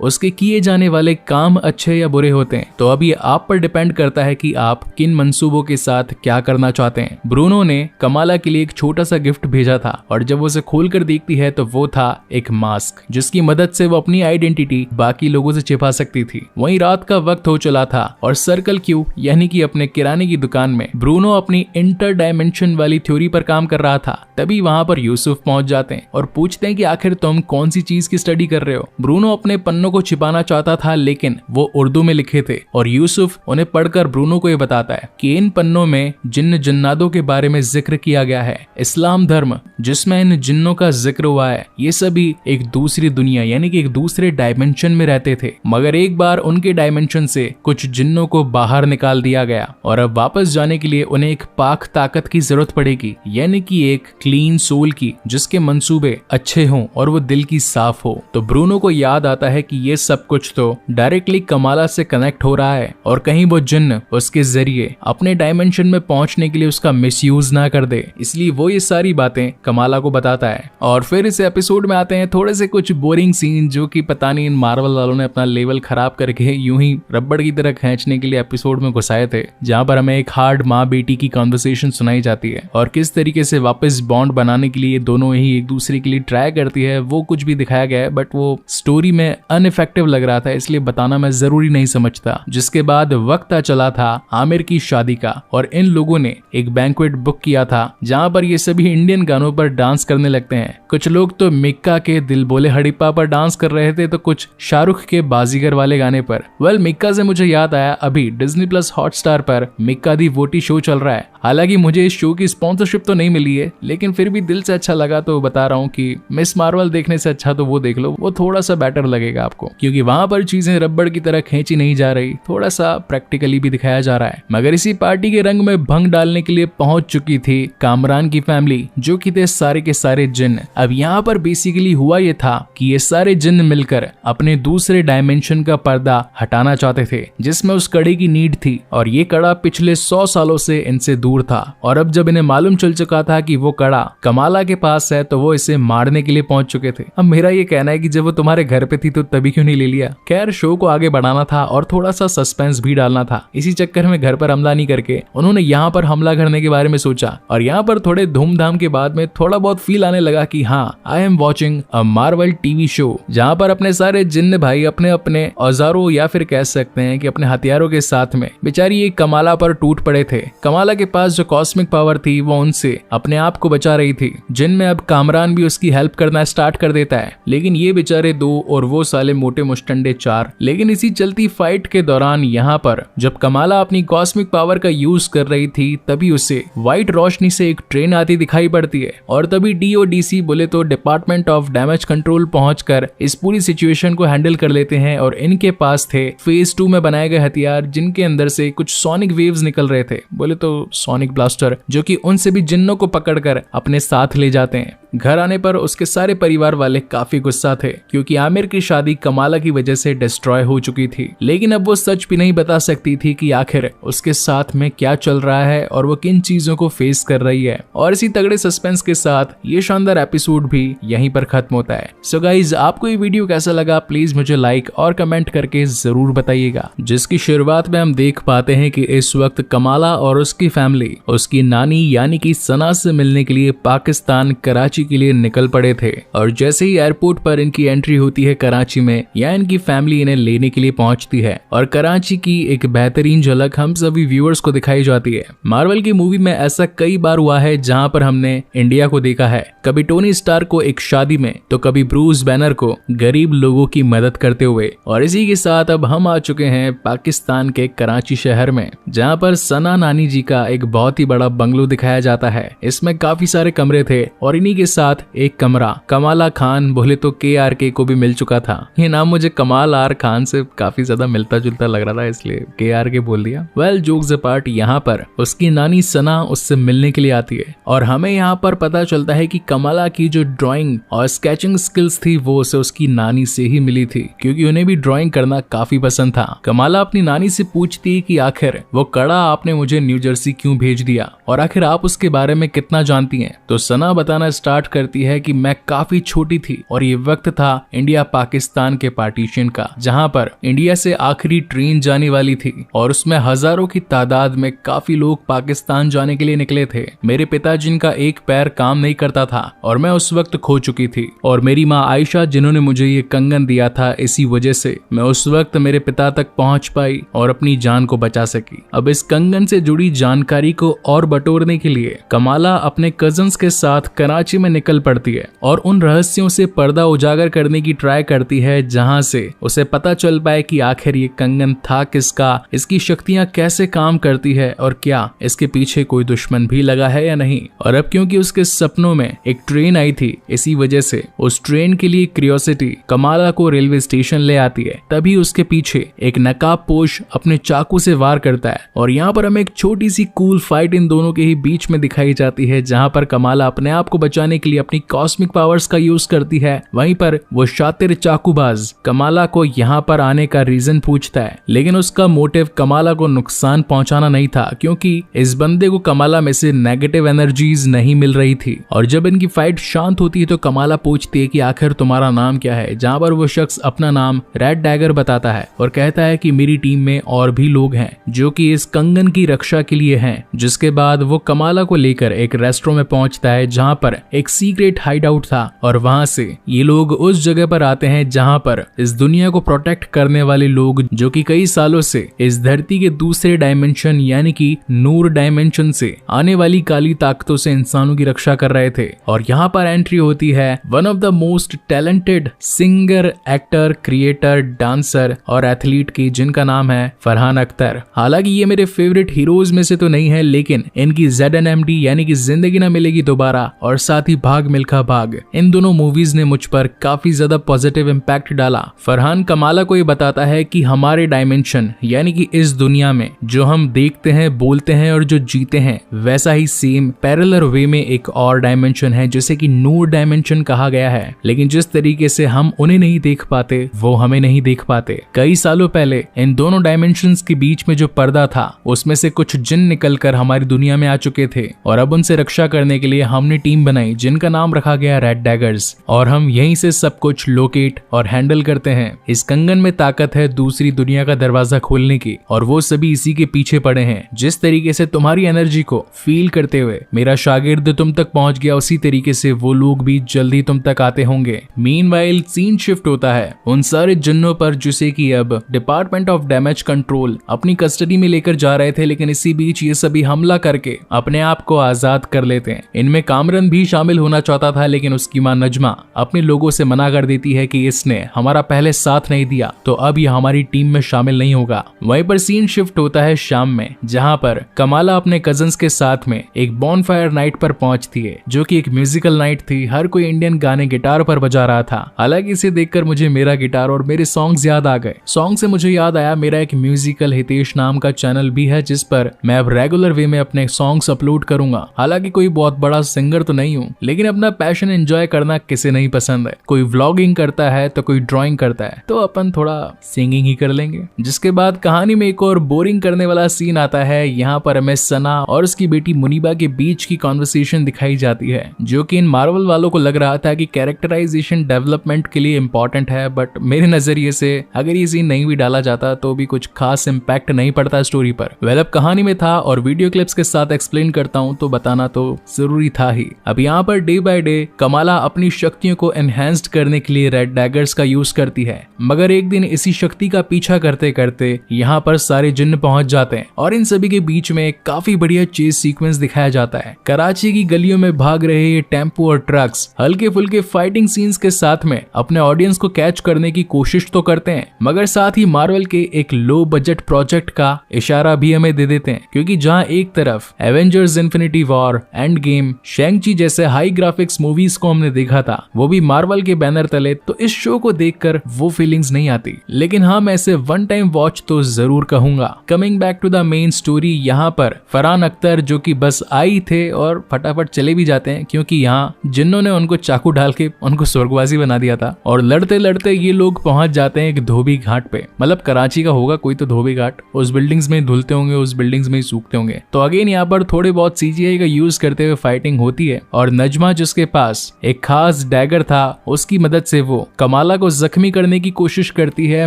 उसके किए जाने वाले काम अच्छे या बुरे होते हैं। तो अब ये आप पर डिपेंड करता है कि आप किन मंसूबों के साथ क्या करना चाहते हैं। ब्रूनो ने कमाला के लिए एक छोटा सा गिफ्ट भेजा था और जब वो उसे खोलकर देखती है तो वो था एक मास्क जिसकी मदद से वो अपनी आइडेंटिटी बाकी लोगों से छिपा सकती थी। वहीं रात का वक्त हो चला था और सर्कल क्यू यानी कि अपने किराने की दुकान में ब्रूनो अपनी इंटर डायमेंशन वाली थ्योरी पर काम कर रहा था। तभी वहां पर यूसुफ पहुंच जाते हैं और पूछते हैं कि आखिर तुम कौन सी चीज की स्टडी कर रहे हो। ब्रूनो अपने पन्नों को छिपाना चाहता था लेकिन वो उर्दू में लिखे थे और यूसुफ उन्हें पढ़कर ब्रूनो को ये बताता है कि इन पन्नों में जिन्न जन्नातों के बारे में जिक्र किया गया है। इस्लाम धर्म जिसमें इन जिन्नों का जिक्र हुआ है ये सभी एक दूसरी दुनिया यानी कि एक दूसरे डायमेंशन में रहते थे, मगर एक बार उनके डायमेंशन से कुछ जिन्नों को बाहर निकाल दिया गया और अब वापस जाने के लिए उन्हें एक पाक ताकत की जरूरत पड़ेगी यानी कि एक क्लीन सोल की जिसके मंसूबे अच्छे हों और वो दिल की साफ हो। तो ब्रूनो को याद आता है कि ये सब कुछ तो डायरेक्टली कमाला से कनेक्ट हो रहा है और कहीं वो जिन्न उसके जरिए अपने डायमेंशन में पहुंचने के लिए उसका मिसयूज ना कर दे, इसलिए वो ये सारी बातें कमाला को बताता है। और फिर इस एपिसोड में आते हैं थोड़े से कुछ बोरिंग सीन जो कि पता नहीं इन मार्वल वालों ने अपना लेवल खराब करके यूं ही रबड़ की तरह खींचने के लिए एपिसोड में घुसाए थे, जहां पर हमें एक हार्ड माँ बेटी की कॉन्वर्सेशन सुनाई जाती है और किस तरीके से वापस बॉन्ड बनाने के लिए दोनों ही एक दूसरे के लिए ट्राई करती है वो कुछ भी दिखाया गया है, बट वो स्टोरी में अनइफेक्टिव लग रहा था इसलिए बताना मैं जरूरी नहीं समझता। जिसके बाद वक्त आ चला था आमिर की शादी का और इन लोगों ने एक बैंक्वेट बुक किया था जहां पर ये सभी इंडियन गानों पर डांस करने लगते हैं। कुछ लोग तो मिक्का के दिल बोले हड़िप्पा पर डांस कर रहे थे तो कुछ शाहरुख के बाजीगर वाले गाने पर। मिक्का से मुझे याद आया अभी डिज्नी प्लस हॉटस्टार पर मिक्का दी वोटी शो चल रहा है। हालांकि मुझे इस शो की स्पॉन्सरशिप तो नहीं मिली है लेकिन फिर भी दिल से अच्छा लगा तो बता रहा हूँ कि मिस मार्वल देखने से अच्छा तो वो देख लो, वो थोड़ा सा बेटर लगेगा आपको क्योंकि वहां पर चीजें रबड़ की तरह खींची नहीं जा रही, थोड़ा सा प्रैक्टिकली भी दिखाया जा रहा है। मगर इसी पार्टी के रंग में भंग डालने के लिए पहुंच चुकी थी कामरान की फैमिली जो कि थे सारे के सारे जिन्न। अब यहाँ पर बेसिकली हुआ ये था कि ये सारे जिन्न मिलकर अपने दूसरे डायमेंशन का पर्दा हटाना चाहते थे जिसमें उस कड़े की नीड थी और ये कड़ा पिछले 100 सालों से इनसे दूर था। और अब जब इन्हें मालूम चल चुका था कि वो कड़ा कमाला के पास है तो वो इसे मारने के लिए पहुंच चुके थे। अब मेरा ये कहना है कि जब वो तुम्हारे घर पे थी तो तभी क्यों नहीं ले लिया। खैर शो को आगे बढ़ाना था और थोड़ा सा सस्पेंस भी डालना था, इसी चक्कर में घर पर हमला नहीं करके उन्होंने यहाँ पर हमला करने के बारे में सोचा और यहाँ पर थोड़े धूमधाम के बाद में थोड़ा बहुत फील आने लगा कि हाँ I am watching a Marvel TV show जहाँ पर अपने सारे जिन्न भाई अपने अपने औजारों या फिर कह सकते हैं कि अपने हथियारों के साथ में बेचारी एक कमाला पर टूट पड़े थे। कमाला के पास जो कॉस्मिक पावर थी वो उनसे अपने आप को बचा रही थी, जिनमें अब कामरान भी उसकी हेल्प करना स्टार्ट कर देता है लेकिन ये बेचारे 2 और वो साले मोटे मुस्टंडे 4। लेकिन इसी चलती फाइट के दौरान यहाँ पर जब कमाला अपनी कॉस्मिक पावर का यूज कर रही थी तभी उसे व्हाइट रोशनी से एक ट्रेन आती दिखाई पड़ती है और तभी DODC बोले तो डिपार्टमेंट ऑफ डैमेज कंट्रोल पहुंचकर इस पूरी सिचुएशन को हैंडल कर लेते हैं और इनके पास थे फेज 2 में बनाए गए हथियार जिनके अंदर से कुछ सोनिक वेव्स निकल रहे थे, बोले तो सोनिक ब्लास्टर, जो कि उनसे भी जिन्नों को पकड़कर अपने साथ ले जाते हैं। घर आने पर उसके सारे परिवार वाले काफी गुस्सा थे क्योंकि आमिर की शादी कमाला की वजह से डिस्ट्रॉय हो चुकी थी, लेकिन अब वो सच भी नहीं बता सकती थी कि आखिर उसके साथ में क्या चल रहा है और वो किन चीजों को फेस कर रही है। और इसी तगड़े सस्पेंस के साथ ये शानदार एपिसोड भी यहीं पर खत्म होता है। सो गाइज आपको ये वीडियो कैसा लगा प्लीज मुझे लाइक और कमेंट करके जरूर बताइएगा। जिसकी शुरुआत में हम देख पाते हैं कि इस वक्त कमाला और उसकी फैमिली उसकी नानी यानी कि सना से मिलने के लिए पाकिस्तान कराची के लिए निकल पड़े थे और जैसे ही एयरपोर्ट पर इनकी एंट्री होती है कराची में या इनकी फैमिली इन्हें लेने के लिए पहुंचती है और कराची की एक बेहतरीन झलक हम सभी व्यूअर्स को दिखाई जाती है। मार्वल की मूवी में ऐसा कई बार हुआ है जहां पर हमने इंडिया को देखा है, कभी टोनी स्टार को एक शादी में तो कभी ब्रूस बैनर को गरीब लोगों की मदद करते हुए। और इसी के साथ अब हम आ चुके हैं पाकिस्तान के कराची शहर में जहां पर सना नानी जी का एक बहुत ही बड़ा बंगलो दिखाया जाता है। इसमें काफी सारे कमरे थे और इन्हीं के साथ एक कमरा कमाला खान बोले तो KRK को भी मिल चुका था। ये नाम मुझे कमाल आर खान से काफी ज्यादा मिलता जुलता लग रहा था, इसलिए KRK बोल दिया। वेल जोक्स अपार्ट, यहाँ पर उसकी नानी सना उससे मिलने के लिए आती है और हमें यहाँ पर पता चलता है कि कमाला की जो ड्राइंग और स्केचिंग स्किल्स थी वो उसे उसकी नानी से ही मिली थी, क्योंकि उन्हें भी ड्राइंग करना काफी पसंद था। कमाला अपनी नानी से पूछती है कि आखिर वो कड़ा आपने मुझे न्यू जर्सी क्यों भेज दिया और आखिर आप उसके बारे में कितना जानती हैं। तो सना बताना स्टार्ट करती है कि मैं काफी छोटी थी और ये वक्त था इंडिया पाकिस्तान के पार्टीशन का, जहां पर इंडिया से आखिरी ट्रेन जाने वाली थी और उसमें हजारों की तादाद में काफी लोग पाकिस्तान जाने के लिए निकले थे। मेरे पिता जिनका एक पैर काम नहीं करता था और मैं उस वक्त खो चुकी थी और मेरी माँ आयशा जिन्होंने मुझे ये कंगन दिया था, इसी वजह से मैं उस वक्त मेरे पिता तक पहुंच पाई और अपनी जान को बचा सकी। अब इस कंगन से जुड़ी जानकारी को और बटोरने के लिए कमाला अपने कजन्स के साथ कराची में निकल पड़ती है और उन रहस्यों से पर्दा उजागर करने की ट्राई करती है जहां से उसे पता चल पाए कि आखिर ये कंगन था किसका, इसकी शक्तियां कैसे काम करती है और क्या इसके पीछे कोई दुश्मन भी लगा है या नहीं। और अब क्योंकि उसके सपनों में एक ट्रेन आई थी, इसी वजह से उस ट्रेन के लिए क्यूरियोसिटी कमाला को रेलवे स्टेशन ले आती है। तभी उसके पीछे एक नकाबपोश अपने चाकू से वार करता है और यहाँ पर हमें एक छोटी सी कूल फाइट इन दोनों के ही बीच में दिखाई जाती है, जहां पर कमाला अपने आप को बचाने के लिए अपनी कॉस्मिक पावर्स का यूज करती है। वहीं पर वो शातिर चाकूबाज कमाला को यहाँ पर आने का रीजन पूछता है, लेकिन उसका मोटिव कमाला को नुकसान पहुंचाना नहीं था, क्योंकि इस बंदे को कमाला में से नेगेटिव एनर्जीज नहीं मिल रही थी। और जब इनकी फाइट शांत होती है तो कमाला पूछती है कि आखिर तुम्हारा नाम क्या है, जहां पर वो शख्स अपना नाम रेड डैगर बताता है और कहता है कि मेरी टीम में और भी लोग हैं जो कि इस कंगन की रक्षा के लिए हैं। जिसके बाद वो कमाला को लेकर एक रेस्टोरेंट में पहुंचता है जहां पर एक सीक्रेट हाइड आउट था और वहां से ये लोग उस जगह पर आते हैं जहां पर इस दुनिया को प्रोटेक्ट करने वाले लोग जो कि कई सालों से इस धरती के दूसरे डायमेंशन यानी कि नूर डायमेंशन से आने वाली काली ताकतों से इंसानों की रक्षा कर रहे थे। और यहाँ पर एंट्री होती है one of the most talented singer, actor, creator, dancer और एथलीट की, जिनका नाम है फरहान अख्तर। हालांकि ये मेरे फेवरेट हीरोज में से तो नहीं है, लेकिन इनकी ZNMD यानी कि जिंदगी ना मिलेगी दोबारा और साथ ही भाग मिल्खा भाग, इन दोनों मूवीज ने मुझ पर काफी ज्यादा पॉजिटिव इम्पैक्ट डाला। फरहान कमाला को ये बताता है कि हमारे डायमेंशन यानी कि इस दुनिया में जो हम देखते हैं, बोलते हैं और जो जीते हैं, वैसा ही सेम पैरेलल वे में एक और डायमेंशन है जिसे कि नूर डायमेंशन कहा गया है। लेकिन जिस तरीके से हम उन्हें नहीं देख पाते वो हमें नहीं देख पाते। कई सालों पहले इन दोनों डायमेंशंस के बीच में जो पर्दा था उसमें से कुछ जिन निकलकर हमारी दुनिया में आ चुके थे और अब उनसे रक्षा करने के लिए हमने टीम बनाई जिनका नाम रखा गया रेड डैगर्स और हम यहीं से सब कुछ लोकेट और हैंडल करते हैं। इस कंगन में ताकत है दूसरी दुनिया का दरवाजा खोलने की और वो सभी इसी के पीछे पड़े हैं। जिस तरीके से तुम्हारी एनर्जी को फील करते हुए मेरा शागिर्द तुम तक पहुंच गया, उसी तरीके से वो लोग भी जल्दी तुम तक आते होंगे। मीनवाइल सीन शिफ्ट होता है उन सारे जिन्नों पर जिसे कि अब डिपार्टमेंट ऑफ डैमेज कंट्रोल अपनी कस्टडी में लेकर जा रहे थे, लेकिन इसी बीच ये सभी हमला करके अपने आप को आजाद कर लेते हैं। इनमें कामरन भी शामिल होना चाहता था, लेकिन उसकी मां नजमा अपने लोगों से मना कर देती है कि इसने हमारा पहले साथ नहीं दिया तो अब ये हमारी टीम में शामिल नहीं होगा। वहीं पर सीन शिफ्ट होता है शाम में, जहां पर कमाला अपने कजन्स के साथ में एक बॉनफायर नाइट पर पहुंचती है जो कि एक म्यूजिकल नाइट थी। हर कोई इंडियन गाने गिटार पर बजा रहा था। हालांकि इसे देखकर मुझे मेरा गिटार और मेरे सॉन्ग्स याद आ गए। सॉन्ग से मुझे याद आया मेरा एक म्यूजिकल हितेश नाम का चैनल भी है जिस पर मैं अब रेगुलर वे में अपने सॉन्ग्स अपलोड करूंगा। हालांकि कोई बहुत बड़ा सिंगर तो नहीं हूँ, लेकिन अपना पैशन एंजॉय करना किसे नहीं पसंद है। कोई व्लॉगिंग करता है तो कोई ड्राइंग करता है, तो अपन थोड़ा सिंगिंग ही कर लेंगे। जिसके बाद कहानी में एक और बोरिंग करने वाला सीन आता है। यहाँ पर हमें सना और उसकी बेटी मुनीबा के बीच की कॉन्वर्सेशन दिखाई जाती है, जो कि इन मार्वल वालों को लग रहा था कि कैरेक्टराइजेशन डेवलपमेंट के लिए इंपॉर्टेंट है, बट मेरे नजरिए से अगर ये सीन नहीं भी डाला जाता तो भी कुछ खास इम्पैक्ट नहीं पड़ता स्टोरी पर। वेल, अब कहानी में था और वीडियो क्लिप्स के साथ एक्सप्लेन करता हूँ तो बताना तो जरूरी था ही। अब यहाँ per day by day Kamala अपनी शक्तियों को एनहेंस्ड करने के लिए रेड डैगर्स का यूज करती है, मगर एक दिन इसी शक्ति का पीछा करते करते यहाँ पर सारे जिन्न पहुंच जाते हैं और इन सभी के बीच में काफी बढ़िया चेज सीक्वेंस दिखाया जाता है। कराची की गलियों में भाग रहे ये टेम्पो और ट्रक्स हल्के फुल्के फाइटिंग सीन्स के साथ में अपने ऑडियंस को कैच करने की कोशिश तो करते हैं, मगर साथ ही मार्वल के एक लो बजट प्रोजेक्ट का इशारा भी हमें दे देते हैं, क्योंकि जहां जहां एक तरफ Avengers infinity war, end game, शैंग-ची जैसे हाई ग्राफिक्स मूवीज को हमने देखा था, वो भी मार्वल के बैनर तले, तो इस शो को देखकर वो फीलिंग्स नहीं आती। लेकिन हाँ, मैं इसे वन टाइम वॉच तो जरूर कहूंगा। Coming back to the main story, यहाँ पर फरहान अख्तर जो कि बस आई थे और फटाफट चले भी जाते हैं, क्योंकि यहाँ जिन्हों ने उनको चाकू डाल के उनको स्वर्गवासी बना दिया था। और लड़ते लड़ते ये लोग पहुंच जाते हैं एक धोबी घाट पे, मतलब कराची का होगा कोई तो धोबी घाट, उस बिल्डिंग्स में धुलते होंगे, उस बिल्डिंग्स में सूखते होंगे। तो अगेन यहाँ पर थोड़े बहुत सीजीआई का यूज करते हुए फाइटिंग होती है और नजमा जिसके पास एक खास डैगर था, उसकी मदद से वो कमाला को जख्मी करने की कोशिश करती है,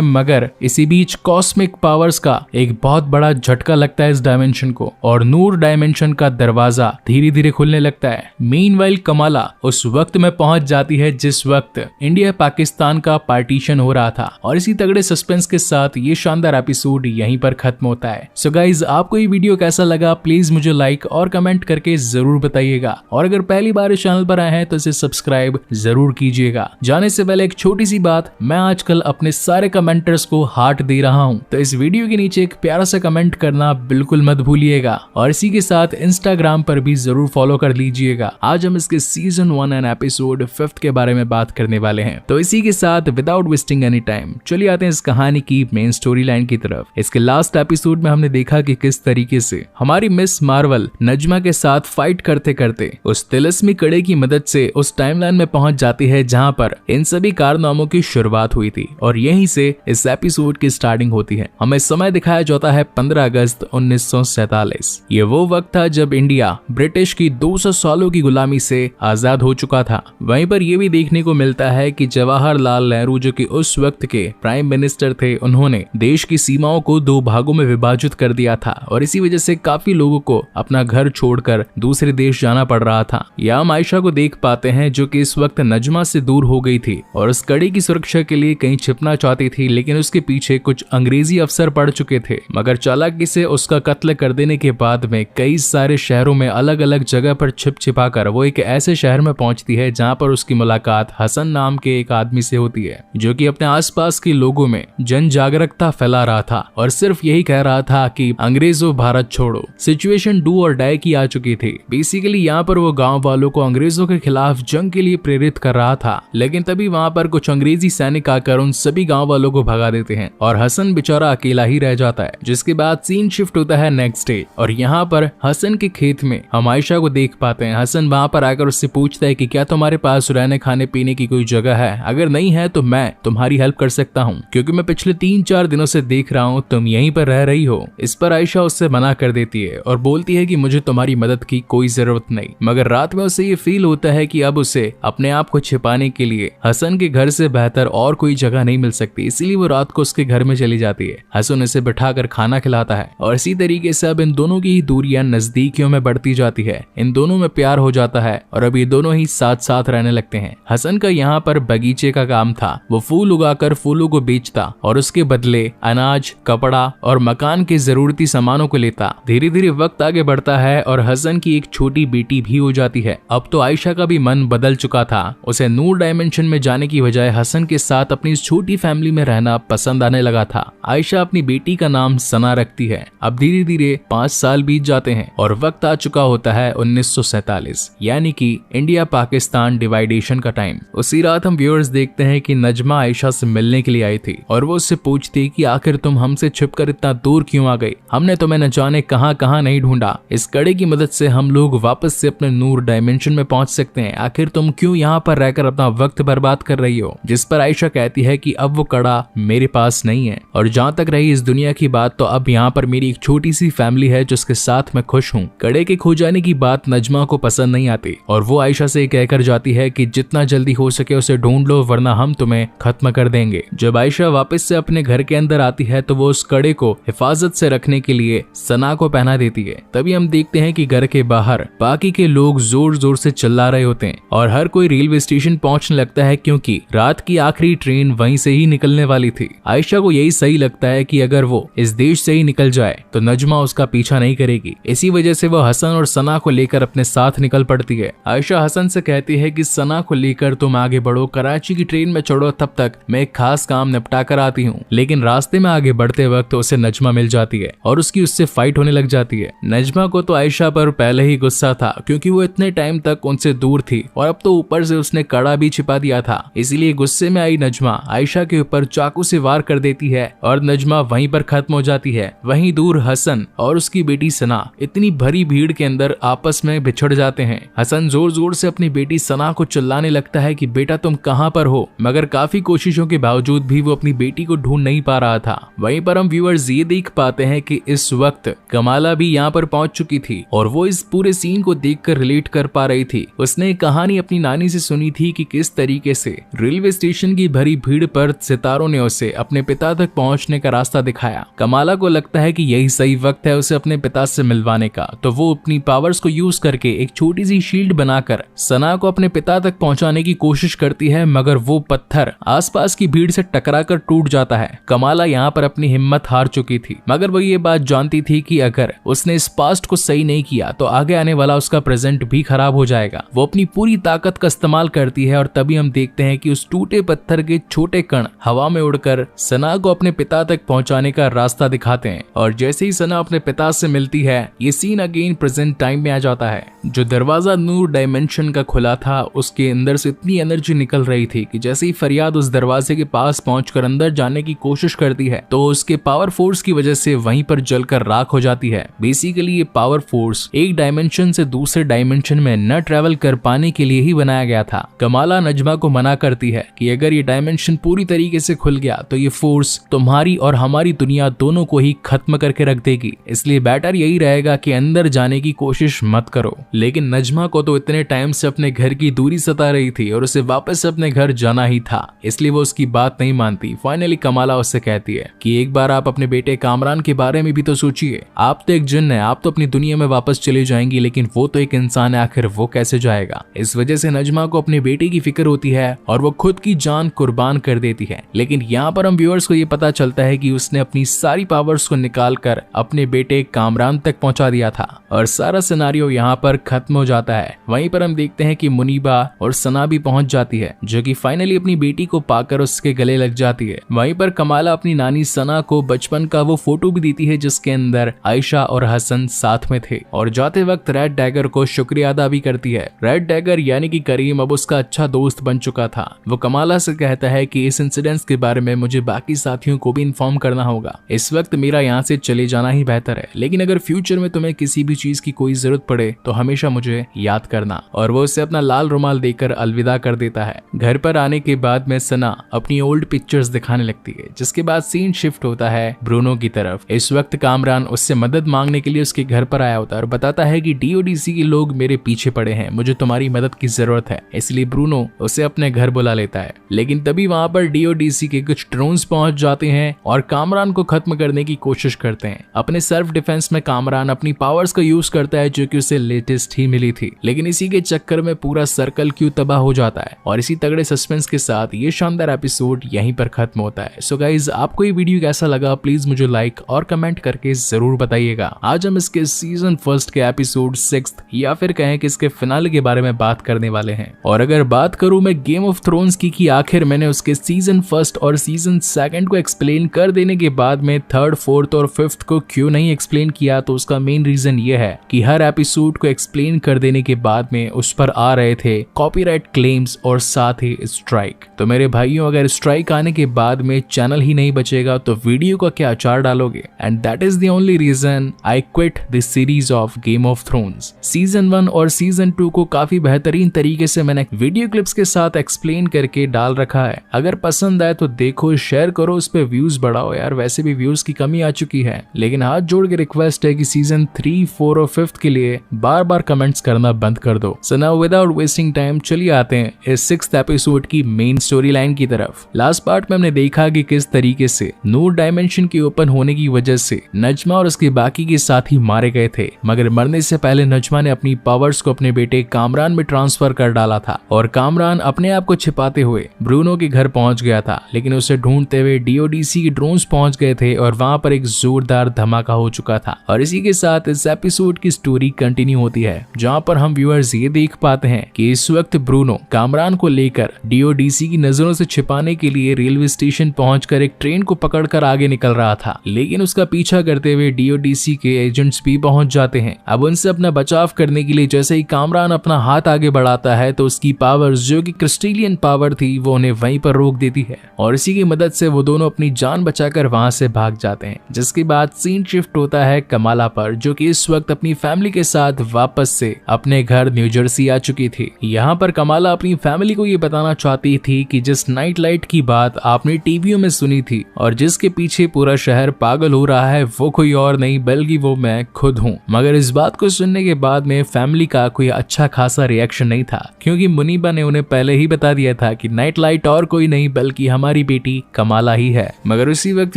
मगर इसी बीच कॉस्मिक पावर्स का एक बहुत बड़ा झटका लगता है इस डायमेंशन को और नूर डायमेंशन का दरवाजा धीरे धीरे खुलने लगता है। मीनवाइल कमाला उस वक्त में पहुंच जाती है जिस वक्त इंडिया पाकिस्तान का पार्टीशन हो रहा था और इसी तगड़े सस्पेंस के साथ ये शानदार एपिसोड यहीं पर खत्म होता है। सो गाइज, आपको ये वीडियो कैसा लगा प्लीज मुझे लाइक और कमेंट करके जरूर बताइएगा और अगर पहली बार इस चैनल पर आए हैं तो इसे सब्सक्राइब जरूर कीजिएगा। जाने से पहले एक छोटी सी बात, मैं आजकल अपने सारे कमेंटर्स को हार्ट दे रहा हूँ, तो इस वीडियो के नीचे एक प्यारा सा कमेंट करना बिल्कुल मत भूलिएगा और इसी के साथ इंस्टाग्राम पर भी जरूर फॉलो कर लीजिएगा। आज हम इसके सीजन 1 एंड एपिसोड 5 के बारे में बात करने वाले हैं। तो इसी के साथ विदाउट वेस्टिंग एनी टाइम चलिए आते हैं इस कहानी की मेन स्टोरी लाइन की तरफ। इसके लास्ट एपिसोड में हमने देखा कि किस तरीके से हमारी मिस मार्वल नजमा के साथ फाइट करते करते उस तिलिस्मी कड़े की मदद से उस टाइमलाइन में पहुंच जाती है जहां पर इन सभी कारनामों की शुरुआत हुई थी और यहीं से इस एपिसोड की स्टार्टिंग होती है। हमें समय दिखाया जाता है 15 अगस्त 1947। ये वो वक्त था जब इंडिया ब्रिटिश की 200 सालों की गुलामी से आजाद हो चुका था। वहीं पर यह भी देखने को मिलता है कि जवाहरलाल नेहरू जो कि उस वक्त के प्राइम मिनिस्टर थे, उन्होंने देश की सीमाओं को 2 भागों में विभाजित कर दिया था और इसी वजह से काफी लोगों को अपना घर छोड़कर दूसरे देश जाना पड़ रहा था। यहाँ हम आयशा को देख पाते हैं जो कि इस वक्त नजमा से दूर हो गई थी और उस कड़ी की सुरक्षा के लिए कहीं छिपना चाहती थी, लेकिन उसके पीछे कुछ अंग्रेजी अफसर पड़ चुके थे, मगर चालाकी से उसका कत्ल कर देने के बाद में कई सारे शहरों में अलग अलग जगह पर छिपा कर वो एक ऐसे शहर में पहुंचती है जहां पर उसकी मुलाकात हसन नाम के एक आदमी से होती है जो कि अपने आसपास के लोगों में जन जागरूकता फैला रहा था और सिर्फ यही कह रहा था कि अंग्रेजों भारत छोड़ो। सिचुएशन डू और डाई की आ चुकी थी। बेसिकली यहाँ पर वो गांव वालों को अंग्रेजों के खिलाफ जंग के लिए प्रेरित कर रहा था, लेकिन तभी वहाँ पर कुछ अंग्रेजी सैनिक आकर उन सभी गांव वालों को भगा देते हैं और हसन बेचारा अकेला ही रह जाता है। जिसके बाद सीन शिफ्ट होता है नेक्स्ट डे और यहाँ पर हसन के खेत में हम आयशा को देख पाते हैं। हसन वहाँ पर आकर उससे पूछता है कि क्या तुम्हारे पास रहने खाने पीने की कोई जगह है, अगर नहीं है तो मैं तुम्हारी हेल्प कर सकता हूँ क्योंकि मैं पिछले 3-4 दिनों से देख रहा हूँ तुम यहीं पर रह रही हो। इस पर आयशा उससे मना कर देती है और बोलती है कि मुझे तुम्हारी मदद की कोई जरूरत नहीं, मगर रात में उसे ये फील होता है कि अब उसे अपने आप को छिपाने के लिए हसन के घर से बेहतर और कोई जगह नहीं मिल सकती, इसीलिए वो रात को उसके घर में चली जाती है। हसन उसे बिठाकर खाना खिलाता है और इसी तरीके से अब इन दोनों की दूरियां नजदीकियों में बढ़ती जाती है। इन दोनों में प्यार हो जाता है और अब ये दोनों ही साथ साथ रहने लगते हैं। हसन का यहाँ पर बगीचे का काम था, वो फूल उगाकर फूलों को बेचता और उसके बदले अनाज, कपड़ा और मकान के जरूरती सामानों को लेता। धीरे धीरे वक्त आगे बढ़ता है और हसन की एक छोटी बेटी भी हो जाती है। अब तो आयशा का भी मन बदल चुका था, उसे नूर डायमेंशन में जाने की बजाय हसन के साथ अपनी इस छोटी फैमिली में रहना पसंद आने लगा था। आयशा अपनी बेटी का नाम सना रखती है। अब धीरे धीरे 5 साल बीत जाते हैं और वक्त आ चुका होता है 1947, यानी कि इंडिया पाकिस्तान डिवाइडेशन का टाइम। उसी रात हम व्यूअर्स देखते हैं कि नजमा आयशा से मिलने के लिए आई थी और वो उससे पूछती कि आखिर तुम हमसे छिपकर इतना दूर क्यों आ गई, हमने तुम्हें न जाने कहां कहां नहीं ढूंढा, इस कड़े की मदद से हम लोग वापस से अपने नूर डायमेंशन में पहुंच सकते हैं, आखिर तुम क्यों यहाँ पर रहकर अपना वक्त बर्बाद कर रही हो। जिस पर आयशा कहती है कि अब वो कड़ा मेरे पास नहीं है और जहाँ तक रही इस दुनिया की बात, तो अब यहाँ पर मेरी एक छोटी सी फैमिली है जिसके साथ मैं खुश हूँ। कड़े के खो जाने की बात नजमा को पसंद नहीं आती और वो आयशा से कहकर जाती है कि जितना जल्दी हो सके उसे ढूंढ लो वरना हम तुम्हें खत्म कर देंगे। जब आयशा वापस से अपने घर के अंदर आती है तो वो उस कड़े को हिफाजत से रखने के लिए सना को पहना देती है। तभी हम देखते हैं कि घर के बाहर बाकी के लोग जोर जोर से चिल्ला रहे होते हैं और हर कोई रेलवे स्टेशन पहुंचने लगता है क्योंकि रात की आखिरी ट्रेन वहीं से ही निकलने वाली थी। आयशा को यही सही लगता है कि अगर वो इस देश से ही निकल जाए तो नजमा उसका पीछा नहीं करेगी। इसी वजह से वो हसन और सना को लेकर अपने साथ निकल पड़ती है। आयशा हसन से कहती है कि सना को लेकर तुम आगे बढ़ो, कराची की ट्रेन में चढ़ो, तब तक मैं एक खास काम निपटा कर आती हूँ। लेकिन रास्ते में आगे बढ़ते वक्त उसे नजमा मिल जाती है और उसकी उससे फाइट होने लग लग जाती है। नजमा को तो आयशा पर पहले ही गुस्सा था क्योंकि वो इतने टाइम तक उनसे दूर थी और अब तो ऊपर से उसने कड़ा भी छिपा दिया था। इसीलिए गुस्से में आई नजमा आयशा के ऊपर चाकू से वार कर देती है और नजमा वहीं पर खत्म हो जाती है। वहीं दूर हसन और उसकी बेटी सना इतनी भरी भीड़ के अंदर आपस में बिछड़ जाते हैं। हसन जोर जोर से अपनी बेटी सना को चिल्लाने लगता है कि बेटा तुम कहां पर हो, मगर काफी कोशिशों के बावजूद भी वो अपनी बेटी को ढूंढ नहीं पा रहा था। वहीं पर हम व्यूअर्स ये देख पाते हैं कि इस वक्त कमाला भी यहाँ पर पहुंच चुकी थी और वो इस पूरे सीन को देखकर रिलेट कर पा रही थी। उसने कहानी अपनी नानी से सुनी थी कि किस तरीके से रेलवे स्टेशन की भरी भीड़ पर सितारों ने उसे अपने पिता तक पहुंचने का रास्ता दिखाया। कमाला को लगता है कि यही सही वक्त है उसे अपने पिता से मिलवाने का, तो वो अपनी पावर्स को यूज करके एक छोटी सी शील्ड बनाकर सना को अपने पिता तक पहुंचाने की कोशिश करती है, मगर वो पत्थर आसपास की भीड़ से टकराकर टूट जाता है। कमाला यहाँ पर अपनी हिम्मत हार चुकी थी, मगर वो ये बात जानती थी कि अगर उसने इस पास्ट को सही नहीं किया तो आगे आने वाला उसका प्रेजेंट भी खराब हो जाएगा। वो अपनी पूरी ताकत का इस्तेमाल करती है और तभी हम देखते हैं कि उस टूटे पत्थर के छोटे कण हवा में उड़कर सना को अपने पिता तक पहुंचाने का रास्ता दिखाते हैं। और जैसे ही सना अपने पिता से मिलती है ये सीन अगेन प्रेजेंट टाइम में आ जाता है। जो दरवाजा नूर डायमेंशन का खुला था उसके अंदर से इतनी एनर्जी निकल रही थी कि जैसे ही फरियाद उस दरवाजे के पास पहुंचकर अंदर जाने की कोशिश करती है तो उसके पावर फोर्स की वजह से वहीं पर जलकर राख हो जाती है। बेसिकली ये पावर फोर्स एक डायमेंशन से दूसरे डायमेंशन में न ट्रेवल कर पाने के लिए ही बनाया गया था। कमाला नजमा को मना करती है कि अगर ये डायमेंशन पूरी तरीके से खुल गया तो ये फोर्स तुम्हारी और हमारी दुनिया दोनों को ही खत्म करके रख देगी, इसलिए बेटर यही रहेगा कि अंदर जाने की कोशिश मत करो। लेकिन नजमा को तो इतने टाइम से अपने घर की दूरी सता रही थी और उसे वापस अपने घर जाना ही था, इसलिए वो उसकी बात नहीं मानती। फाइनली कमाला उससे कहती है कि एक बार आप अपने बेटे कामरान के बारे में भी तो सोचिए, आप तो एक जिन्न है, आप तो अपनी दुनिया में वापस चले जाएंगी, लेकिन वो तो एक इंसान है, आखिर वो कैसे जाएगा। इस वजह से नजमा को अपने बेटे की फिक्र होती है और वो खुद की जान कुर्बान कर देती है। लेकिन यहाँ पर हम व्यूअर्स को ये पता चलता है कि उसने अपनी सारी पावर्स को निकाल कर अपने बेटे कामरान तक पहुंचा दिया था और सारा सिनारियो यहाँ पर खत्म हो जाता है। वहीं पर हम देखते हैं कि मुनीबा और सना भी पहुंच जाती है जो कि फाइनली अपनी बेटी को पाकर उसके गले लग जाती है। वहीं पर कमाला अपनी नानी सना को बचपन का वो फोटो भी देती है जिसके अंदर आयशा और हसन साथ में थे और जाते वक्त रेड डैगर को शुक्रिया अदा भी करती है। रेड डैगर यानी कि करीम अब उसका अच्छा दोस्त बन चुका था। वो कमाला से कहता है कि इस इंसिडेंट्स के बारे में मुझे बाकी साथियों को भी इन्फॉर्म करना होगा, इस वक्त मेरा यहाँ से चले जाना ही बेहतर है, लेकिन अगर फ्यूचर में तुम्हें किसी भी चीज की कोई जरूरत पड़े तो हमेशा मुझे याद करना। और वो उसे अपना लाल रुमाल देकर अलविदा कर देता है। घर पर आने के बाद में सना अपनी ओल्ड पिक्चर्स दिखाने लगती है, जिसके बाद सीन शिफ्ट होता है ब्रूनो की तरफ। इस वक्त कामरान उससे मदद मांगने के लिए उसके घर पर आया होता है और बताता है कि DODC के लोग मेरे पीछे पड़े हैं, मुझे तुम्हारी मदद की जरूरत है, इसलिए ब्रूनो उसे अपने घर बुला लेता है। लेकिन तभी वहां पर DODC के कुछ ड्रोन्स पहुंच जाते हैं और कामरान को खत्म करने की कोशिश करते हैं। अपने सेल्फ डिफेंस में कामरान अपनी पावर्स का यूज करता है जो कि उसे लेटेस्ट ही मिली थी, लेकिन इसी के चक्कर में पूरा सर्कल क्यों तबाह हो जाता है। और इसी तगड़े सस्पेंस के साथ ये शानदार एपिसोड यहीं पर खत्म होता है। सो गाइज, आपको ये वीडियो कैसा लगा प्लीज मुझे लाइक और कमेंट करके जरूर बताइएगा। आज हम इसके सीजन 1 के एपिसोड 6 या फिर कहें कि इसके फिनाले के बारे में बात करने वाले हैं। और अगर बात करूं मैं गेम ऑफ थ्रोन्स की कि आखिर मैंने उसके सीजन 1 और सीजन 2 को एक्सप्लेन कर देने के बाद में 3rd, 4th और 5th को क्यों नहीं एक्सप्लेन किया, तो उसका मेन रीजन ये है कि हर एपिसोड को एक्सप्लेन कर देने के बाद में उस पर आ रहे थे कॉपीराइट क्लेम्स और साथ ही स्ट्राइक। तो मेरे भाइयों, अगर स्ट्राइक आने के बाद में चैनल ही नहीं बचेगा तो वीडियो का क्या अचार डालोगे। And that is the only reason I quit this series of Game of Thrones. Season 1 और सीजन 2 को काफी बेहतरीन तरीके से मैंने वीडियो क्लिप्स के साथ एक्सप्लेन करके डाल रखा है। अगर पसंद आए तो देखो, शेयर करो, उस पे व्यूज बढ़ाओ यार, वैसे भी व्यूज की कमी आ चुकी है। लेकिन हाथ जोड़ के रिक्वेस्ट है कि सीजन 3, 4 और 5 के लिए बार बार कमेंट्स करना बंद कर दो। So now without wasting time चलिए आते हैं इस 6th एपिसोड की मेन स्टोरी लाइन की तरफ। लास्ट पार्ट में हमने देखा कि किस तरीके से नूर डायमेंशन के ओपन होने की वजह से नजमा और उसके बाकी के साथी मारे गए थे, मगर मरने से पहले नजमा ने अपनी पावर्स को अपने बेटे कामरान में ट्रांसफर कर डाला था और कामरान अपने आप को छिपाते हुए ब्रूनो के घर पहुंच गया था। लेकिन उसे ढूंढते हुए DODC के ड्रोन्स पहुंच गए थे और वहां पर एक जोरदार धमाका हो चुका था। और इसी के साथ इस एपिसोड की स्टोरी कंटिन्यू होती है, जहां पर हम व्यूअर्स ये देख पाते हैं कि इस वक्त ब्रूनो कामरान को लेकर DODC की नजरों से छिपाने के लिए रेलवे स्टेशन पहुंचकर एक ट्रेन को पकड़कर आगे निकल रहा था। लेकिन उसका पीछा करते हुए DODC डीओडीसी के एजेंट्स भी पहुंच जाते हैं। अब उनसे अपना बचाव करने के लिए जैसे ही कामरान अपना हाथ आगे बढ़ाता है तो उसकी पावर्स जो कि क्रिस्टेलियन पावर थी वो उन्हें वहीं पर रोक देती है और इसी की मदद से वो दोनों अपनी जान बचाकर वहां से भाग जाते हैं। जिसके बाद सीन शिफ्ट होता है कमाला पर, जो कि इस वक्त अपनी फैमिली के साथ वापस से अपने घर न्यू जर्सी आ चुकी थी। यहाँ पर कमाला अपनी फैमिली को ये बताना चाहती थी कि जिस नाइट लाइट की बात आपने टीवियों में सुनी थी और जिसके पीछे पूरा शहर पागल हो रहा है वो कोई और नहीं बल्कि वो मैं खुद हूँ। मगर इस बात को सुनने के बाद में फैमिली का कोई अच्छा खासा रिएक्शन नहीं था, क्योंकि मुनीबा ने उन्हें पहले ही बता दिया था कि नाइट लाइट और कोई नहीं बल्कि हमारी बेटी कमाला ही है। मगर उसी वक्त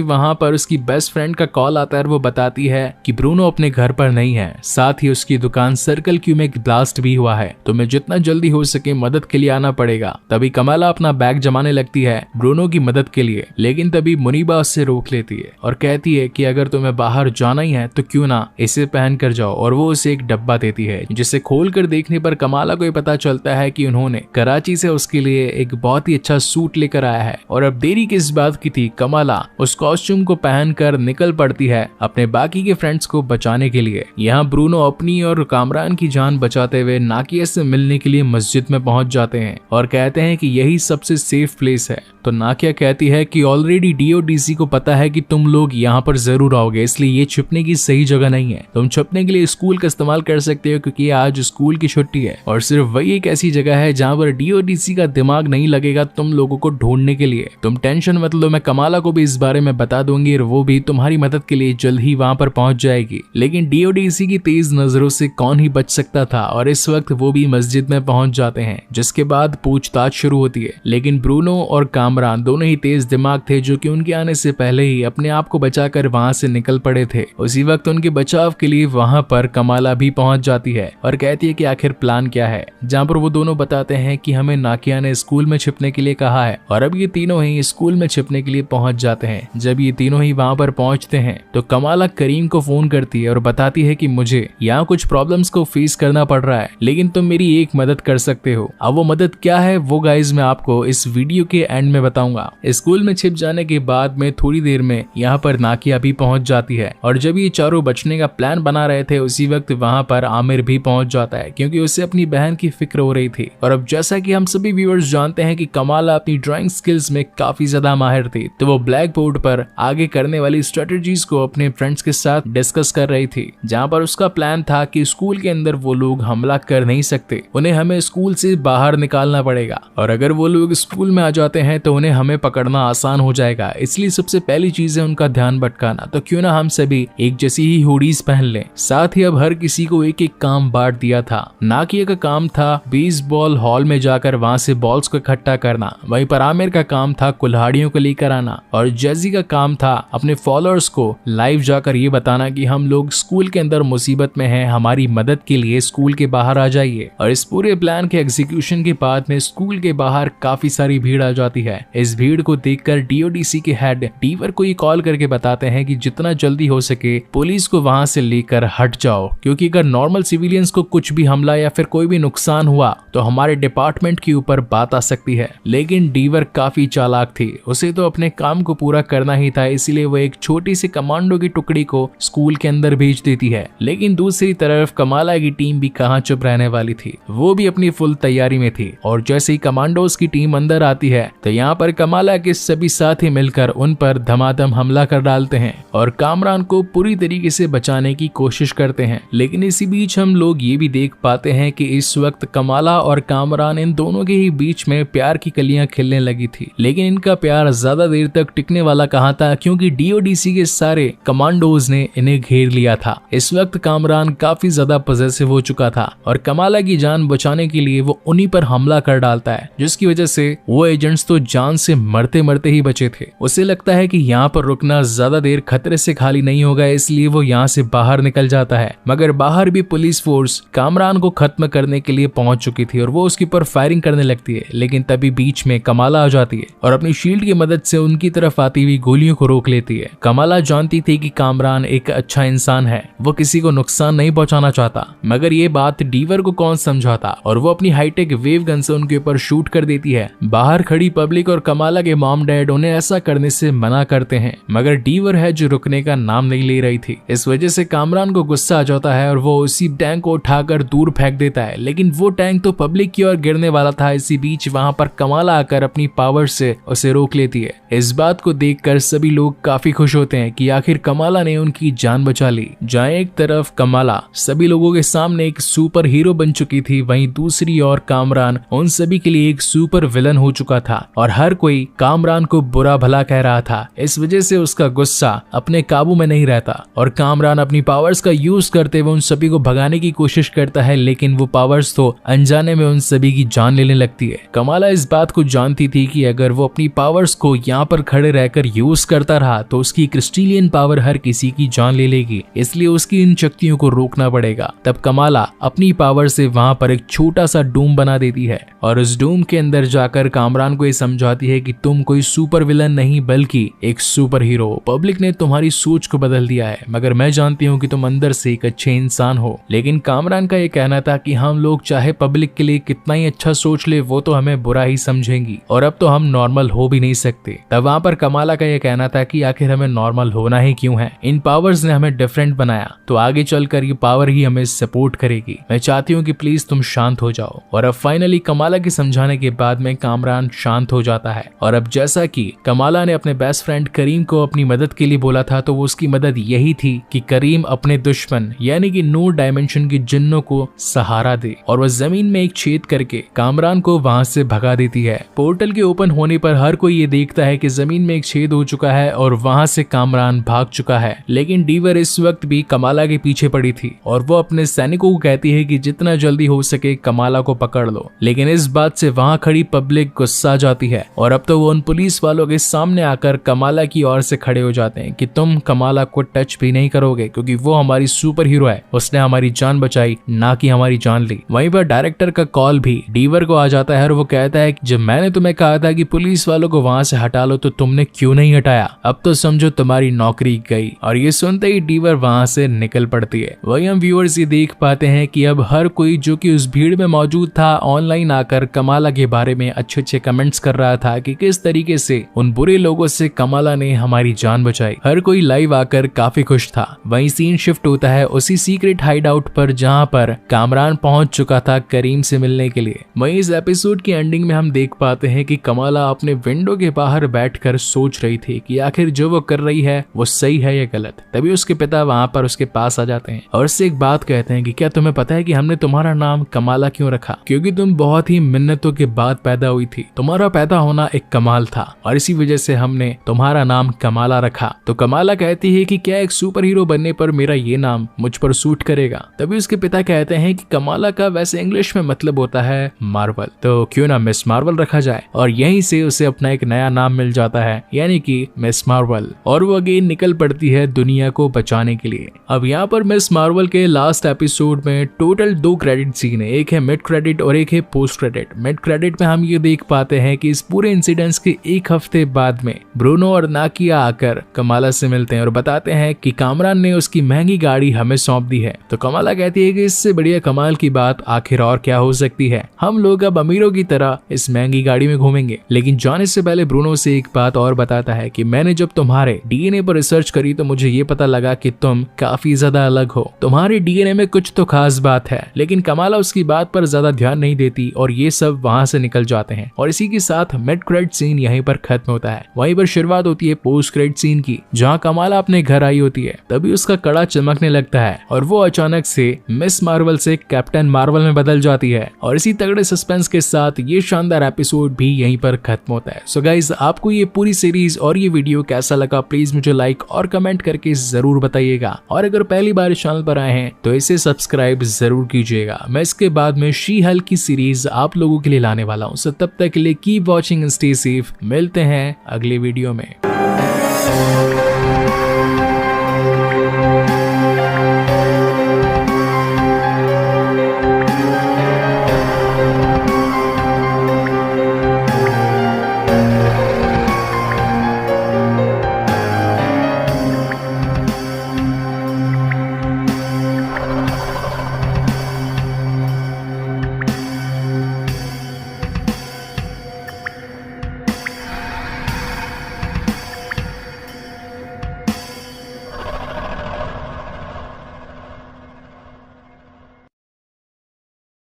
वहाँ पर उसकी बेस्ट फ्रेंड का कॉल आता है और वो बताती है कि ब्रूनो अपने घर पर नहीं है, साथ ही उसकी दुकान सर्कल क्यू में ब्लास्ट भी हुआ है, तो मैं जितना जल्दी हो सके मदद के लिए आना पड़ेगा। तभी कमाला अपना बैग जमाने लगती है ब्रूनो की मदद के लिए, लेकिन तभी मुनीबा उससे रोक लेती है और कहती है कि अगर तुम्हें बाहर जाना ही है तो क्यों ना इसे पहन कर जाओ, और वो उसे एक डब्बा देती है जिसे खोल कर देखने पर कमाला को पता चलता है कि उन्होंने कराची से उसके लिए एक बहुत ही अच्छा सूट लेकर आया है। और अब देरी किस बात की थी, कमाला उस कॉस्ट्यूम को पहनकर निकल पड़ती है अपने बाकी के फ्रेंड्स को बचाने के लिए। यहाँ ब्रूनो अपनी और कामरान की जान बचाते हुए नाकिया से मिलने के लिए मस्जिद में पहुंच जाते हैं और कहते हैं कि यही सबसे सेफ प्लेस है। तो नाकिया कहती है कि ऑलरेडी डीओडीसी को पता है कि तुम लोग यहाँ पर जरूर आओगे, इसलिए ये छुपने की सही जगह नहीं है। तुम छुपने के लिए स्कूल का इस्तेमाल कर सकते हो क्योंकि आज स्कूल की छुट्टी है और सिर्फ वही एक ऐसी जगह है जहाँ पर डीओडीसी का दिमाग नहीं लगेगा तुम लोगों को ढूंढने के लिए। तुम टेंशन मत लो, मैं कमाला को भी इस बारे में बता दूंगी और वो भी तुम्हारी मदद के लिए जल्द ही वहाँ पर पहुंच जाएगी। लेकिन डीओडीसी की तेज नजरों से कौन ही बच सकता था और इस वक्त वो भी मस्जिद में पहुंच जाते हैं, जिसके बाद पूछताछ शुरू होती है। लेकिन ब्रूनो और कामरान दोनों ही तेज दिमाग थे जो कि उनके आने से पहले ही अपने आप को बचाकर वहां से निकल पड़े थे। उसी वक्त उनके बचाव के लिए वहां पर कमाला भी पहुंच जाती है और कहती है कि आखिर प्लान क्या है, जहां पर वो दोनों बताते हैं कि हमें नाकिया ने स्कूल में छिपने के लिए कहा है और अब ये तीनों ही स्कूल में छिपने के लिए पहुंच जाते हैं। जब ये तीनों ही वहां पर पहुंचते हैं तो कमाला करीम को फोन करती है और बताती है कि मुझे यहाँ कुछ प्रॉब्लम्स को फेस करना पड़ रहा है, लेकिन तुम मेरी एक मदद कर सकते हो। अब वो मदद क्या है वो गाइज मैं आपको इस वीडियो के एंड में बताऊंगा। स्कूल में छिप जाने के बाद में थोड़ी देर में यहाँ पर नाकिया भी पहुंच जाती है और जब ये चारों बचने का प्लान बना रहे थे उसी वक्त वहाँ पर आमिर भी पहुंच जाता है, क्योंकि उसे अपनी बहन की फिक्र हो रही थी। और अब जैसा कि हम सभी व्यूअर्स जानते हैं कि कमाला अपनी ड्राइंग स्किल्स में काफी ज्यादा माहिर थी, तो वो ब्लैक बोर्ड पर आगे करने वाली स्ट्रेटेजीज को अपने फ्रेंड्स के साथ डिस्कस कर रही थी, जहाँ पर उसका प्लान था कि स्कूल के अंदर वो लोग हमला कर नहीं सकते, उन्हें हमें स्कूल से बाहर निकालना पड़ेगा और अगर वो लोग स्कूल में आ जाते हैं तो उन्हें हमें पकड़ना आसान हो जाएगा। इसलिए सबसे पहली चीज है उनका ध्यान भटकाना, तो क्यों ना हम सभी एक जैसी ही हुडीज पहन लें। साथ ही अब हर किसी को एक एक काम बांट दिया था। नाकिया का काम था बेसबॉल हॉल में जाकर वहां से बॉल्स को इकट्ठा करना, वहीं पर आमिर का काम था कुल्हाड़ियों को लेकर आना और जैजी का काम था अपने फॉलोअर्स को लाइव जाकर ये बताना कि हम लोग स्कूल के अंदर मुसीबत में हैं, हमारी मदद के लिए स्कूल के बाहर आ जाइए। और इस पूरे प्लान के एग्जीक्यूशन के बाद में स्कूल के बाहर काफी सारी भीड़ आ जाती है। इस भीड़ को देखकर डीओडीसी के हेड डीवर को ये कॉल करके बताते हैं कि जितना जल्दी हो सके पुलिस को वहां से लेकर हट जाओ, क्योंकि अगर नॉर्मल सिविलियंस को कुछ भी हमला या फिर कोई भी नुकसान हुआ तो हमारे डिपार्टमेंट के ऊपर बात आ सकती है। लेकिन डीवर काफी चालाक थी, उसे तो अपने काम को पूरा करना ही था, इसीलिए वो एक छोटी सी कमांडो की टुकड़ी को स्कूल के अंदर भेज देती है। लेकिन दूसरी तरफ कमाला की टीम भी कहां चुप रहने वाली थी, वो भी अपनी फुल तैयारी में थी और जैसे ही कमांडोज की टीम अंदर आती है तो यहाँ पर कमाला के सभी साथी मिलकर उन पर धमाधम हमला कर डालते हैं और कामरान को पूरी तरीके से बचाने की कोशिश करते हैं। लेकिन इसी बीच हम लोग ये भी देख पाते हैं कि इस वक्त कमाला और कामरान इन दोनों के ही बीच में प्यार की कलियां खिलने लगी थी, लेकिन इनका प्यार ज्यादा देर तक टिकने वाला कहाँ था, क्योंकि डीओडीसी के सारे कमांडोज ने इन्हें घेर लिया था। इस वक्त कामरान काफी ज्यादा पॉसेसिव हो चुका था और कमाला की जान बचाने के लिए वो उन्हीं पर हमला कर डालता है, जिसकी वजह से वो एजेंट्स तो जान से मरते मरते ही बचे थे। उसे लगता है कि यहाँ पर रुकना ज्यादा देर खतरे से खाली नहीं होगा, इसलिए वो यहाँ से बाहर निकल जाता है। मगर बाहर भी पुलिस फोर्स कामरान को खत्म करने के लिए पहुंच चुकी थी और वो उसके ऊपर फायरिंग करने लगती है। लेकिन तभी बीच में कमाला आ जाती है और अपनी शील्ड की मदद से उनकी तरफ आती हुई गोलियों को रोक लेती है। कमाला जानती थी कि कामरान एक अच्छा इंसान है, वो किसी को नुकसान नहीं पहुंचाना चाहता, मगर ये बात डीवर को कौन समझाता और वो अपनी हाईटेक वेव गन से उनके ऊपर शूट कर देती है। बाहर खड़ी पब्लिक और कमाला के मॉम डैड उन्हें ऐसा करने से मना करते हैं, मगर डीवर है जो रुकने का नाम नहीं ले रही थी। इस वजह से कामरान को गुस्सा आ जाता है और वो उसी टैंक को उठाकर दूर फेंक देता है, लेकिन वो टैंक तो पब्लिक की ओर गिरने वाला था। इसी बीच वहां पर कमाला आकर अपनी पावर से उसे रोक लेती है। इस बात को देखकर सभी लोग काफी खुश होते हैं कि आखिर कमाला ने उनकी जान बचा ली। जहाँ एक तरफ कमाला सभी लोगों के सामने एक सुपर हीरो बन चुकी थी, वहीं दूसरी ओर कामरान उन सभी के लिए एक सुपर विलन हो चुका था और हर कोई कामरान को बुरा भला कह रहा था। इस वजह से उसका गुस्सा अपने काबू में नहीं रहता और कामरान अपनी पावर्स का यूज करते हुए उन सभी को भगाने की कोशिश करता है, लेकिन वो पावर्स तो अनजाने में उन सभी की जान लेने लगती है। कमाला इस बात को जानती थी कि अगर वो अपनी पावर्स को यहाँ पर खड़े रहकर यूज करता रहा तो उसकी क्रिस्टेलियन पावर हर किसी की जान ले लेगी, इसलिए उसकी इन शक्तियों को रोकना पड़ेगा। तब कमाला अपनी पावर से वहां पर एक छोटा सा डूम बना देती है और उस डूम के अंदर जाकर कामरान को ये समझाती है कि तुम कोई सुपर विलन नहीं बल्कि एक सुपर हीरो। पब्लिक ने तुम्हारी सोच को बदल दिया है, मगर मैं जानती हूँ कि तुम अंदर से एक अच्छे इंसान हो। लेकिन कामरान का ये कहना था कि हम लोग चाहे पब्लिक के लिए कितना ही अच्छा सोच ले, वो तो हमें बुरा ही समझेंगी और अब तो हम नॉर्मल हो भी नहीं सकते। तब वहां पर कमाला का ये कहना था कि आखिर हमें नॉर्मल होना ही क्यों है, इन पावर्स ने हमें डिफरेंट बनाया, तो आगे चलकर ये पावर ही हमें सपोर्ट करेगी। मैं चाहती हूँ कि प्लीज तुम शांत हो जाओ। और अब फाइनली कमाला के समझाने के बाद में कामरान शांत हो जाता है। और अब जैसा कि कमाला ने अपने बेस्ट फ्रेंड करीम को अपनी मदद के लिए बोला था, तो वो उसकी मदद यही थी कि करीम अपने दुश्मन यानी कि नूर डायमेंशन के जिन्नों को सहारा दे और वह जमीन में एक छेद करके कामरान को वहां से भगा देती है। पोर्टल के ओपन होने पर हर कोई ये देखता है कि जमीन में एक छेद हो चुका है और वहां से कामरान भाग चुका है, लेकिन डीवर इस वक्त भी कमाला के पीछे पड़ी थी और वो अपने सैनिकों को कहती है कि जितना जल्दी हो सके कमाला को पकड़ लो। लेकिन इस बात से वहां खड़ी पब्लिक गुस्सा जाती है और अब तो वो उन पुलिस वालों के सामने आकर कमाला की ओर से खड़े हो जाते हैं कि तुम कमाला को टच भी नहीं करोगे क्योंकि वो हमारी सुपर हीरो है, उसने हमारी जान बचाई ना कि हमारी जान ली। वहीं पर डायरेक्टर का कॉल भी डीवर को आ जाता है और वो कहता है कि जब मैंने तुम्हें कहा था कि पुलिस वालों को वहां से हटा लो तो तुमने क्यों नहीं हटाया, अब तो समझो तुम्हारी नौकरी गई। और ये सुनते ही डीवर वहां से निकल पड़ती है। वही हम व्यूअर्स ये देख पाते हैं कि अब हर कोई जो कि उस भीड़ में मौजूद था ऑनलाइन आकर कमाला के बारे में अच्छे अच्छे कमेंट्स कर रहा था कि किस तरीके से उन बुरे लोगों से कमाला ने हमारी जान बचाई। हर कोई लाइव आकर काफी खुश था। वहीं सीन शिफ्ट होता है उसी सीक्रेट हाइड आउट पर जहां पर कामरान पहुंच चुका था करीम से मिलने के लिए। वहीं इस एपिसोड की एंडिंग में हम देख पाते हैं कि कमाला अपने विंडो के बाहर बैठकर सोच रही थी कि आखिर जो वो कर रही है वो सही है या गलत। तभी उसके पिता वहां पर उसके पास आ जाते हैं और उससे एक बात कहते हैं कि क्या तुम्हें पता है कि हमने तुम्हारा नाम कमाला क्यों रखा? क्योंकि तुम बहुत ही मिन्नतों के बाद पैदा हुई थी, तुम्हारा पैदा होना एक कमाल था और इसी वजह से हमने तुम्हारा नाम कमाला रखा। तो कमाला कहती है कि क्या एक सुपर हीरो बनने पर मेरा ये नाम मुझ पर सूट करेगा? तभी उसके पिता कहते हैं कि कमाला का वैसे इंग्लिश में मतलब होता है मार्वल, तो क्यों ना मिस मार्वल रखा जाए। और यहीं से उसे अपना एक नया नाम मिल जाता है यानी कि मिस मार्वल और वो अगेन निकल पड़ती है दुनिया को बचाने के लिए। अब यहाँ पर मिस मार्वल के लास्ट एपिसोड में टोटल 2 क्रेडिट सीन है, एक है मिड क्रेडिट और एक है पोस्ट क्रेडिट। मिड क्रेडिट में हम ये देख पाते हैं कि इस पूरे इंसिडेंट्स के एक हफ्ते बाद में ब्रूनो और नाकिया आकर कमाला से मिलते हैं और बताते हैं कि कामरान ने उसकी महंगी गाड़ी हमें सौंप दी है। तो कमाला कहती है कि इससे बढ़िया कमाल की बात आखिर और क्या हो सकती है, हम लोग अब अमीरों की तरह इस महंगी गाड़ी में घूमेंगे। लेकिन जाने से पहले ब्रूनो से एक बात और बताता है कि मैंने जब तुम्हारे डीएनए पर रिसर्च करी तो मुझे ये पता लगा कि तुम काफी ज्यादा अलग हो, तुम्हारे डीएनए में कुछ तो खास बात है। लेकिन कमाला उसकी बात पर ज्यादा ध्यान नहीं देती और ये सब वहां से निकल जाते हैं और इसी के साथ मिड क्रेडिट सीन यहीं पर खत्म होता है। वहीं पर शुरुआत होती है पोस्ट क्रेडिट सीन की, जहाँ कमाला अपने घर आई होती है। तभी उसका कड़ा चमकने लगता है और वो अचानक से मिस मार्वल से कैप्टन मार्वल में बदल जाती है और इसी तगड़े सस्पेंस के साथ ये शानदार एपिसोड भी यहीं पर खत्म होता है। सो गाइज, आपको ये पूरी सीरीज और ये वीडियो कैसा लगा प्लीज मुझे लाइक और कमेंट करके जरूर बताइएगा और अगर पहली बार इस चैनल पर आए हैं तो इसे सब्सक्राइब जरूर कीजिएगा। मैं इसके बाद में शी हल्क की सीरीज आप लोगों के लिए लाने वाला हूँ। सो तब तक के लिए keep watching and stay safe. मिलते हैं अगले वीडियो में।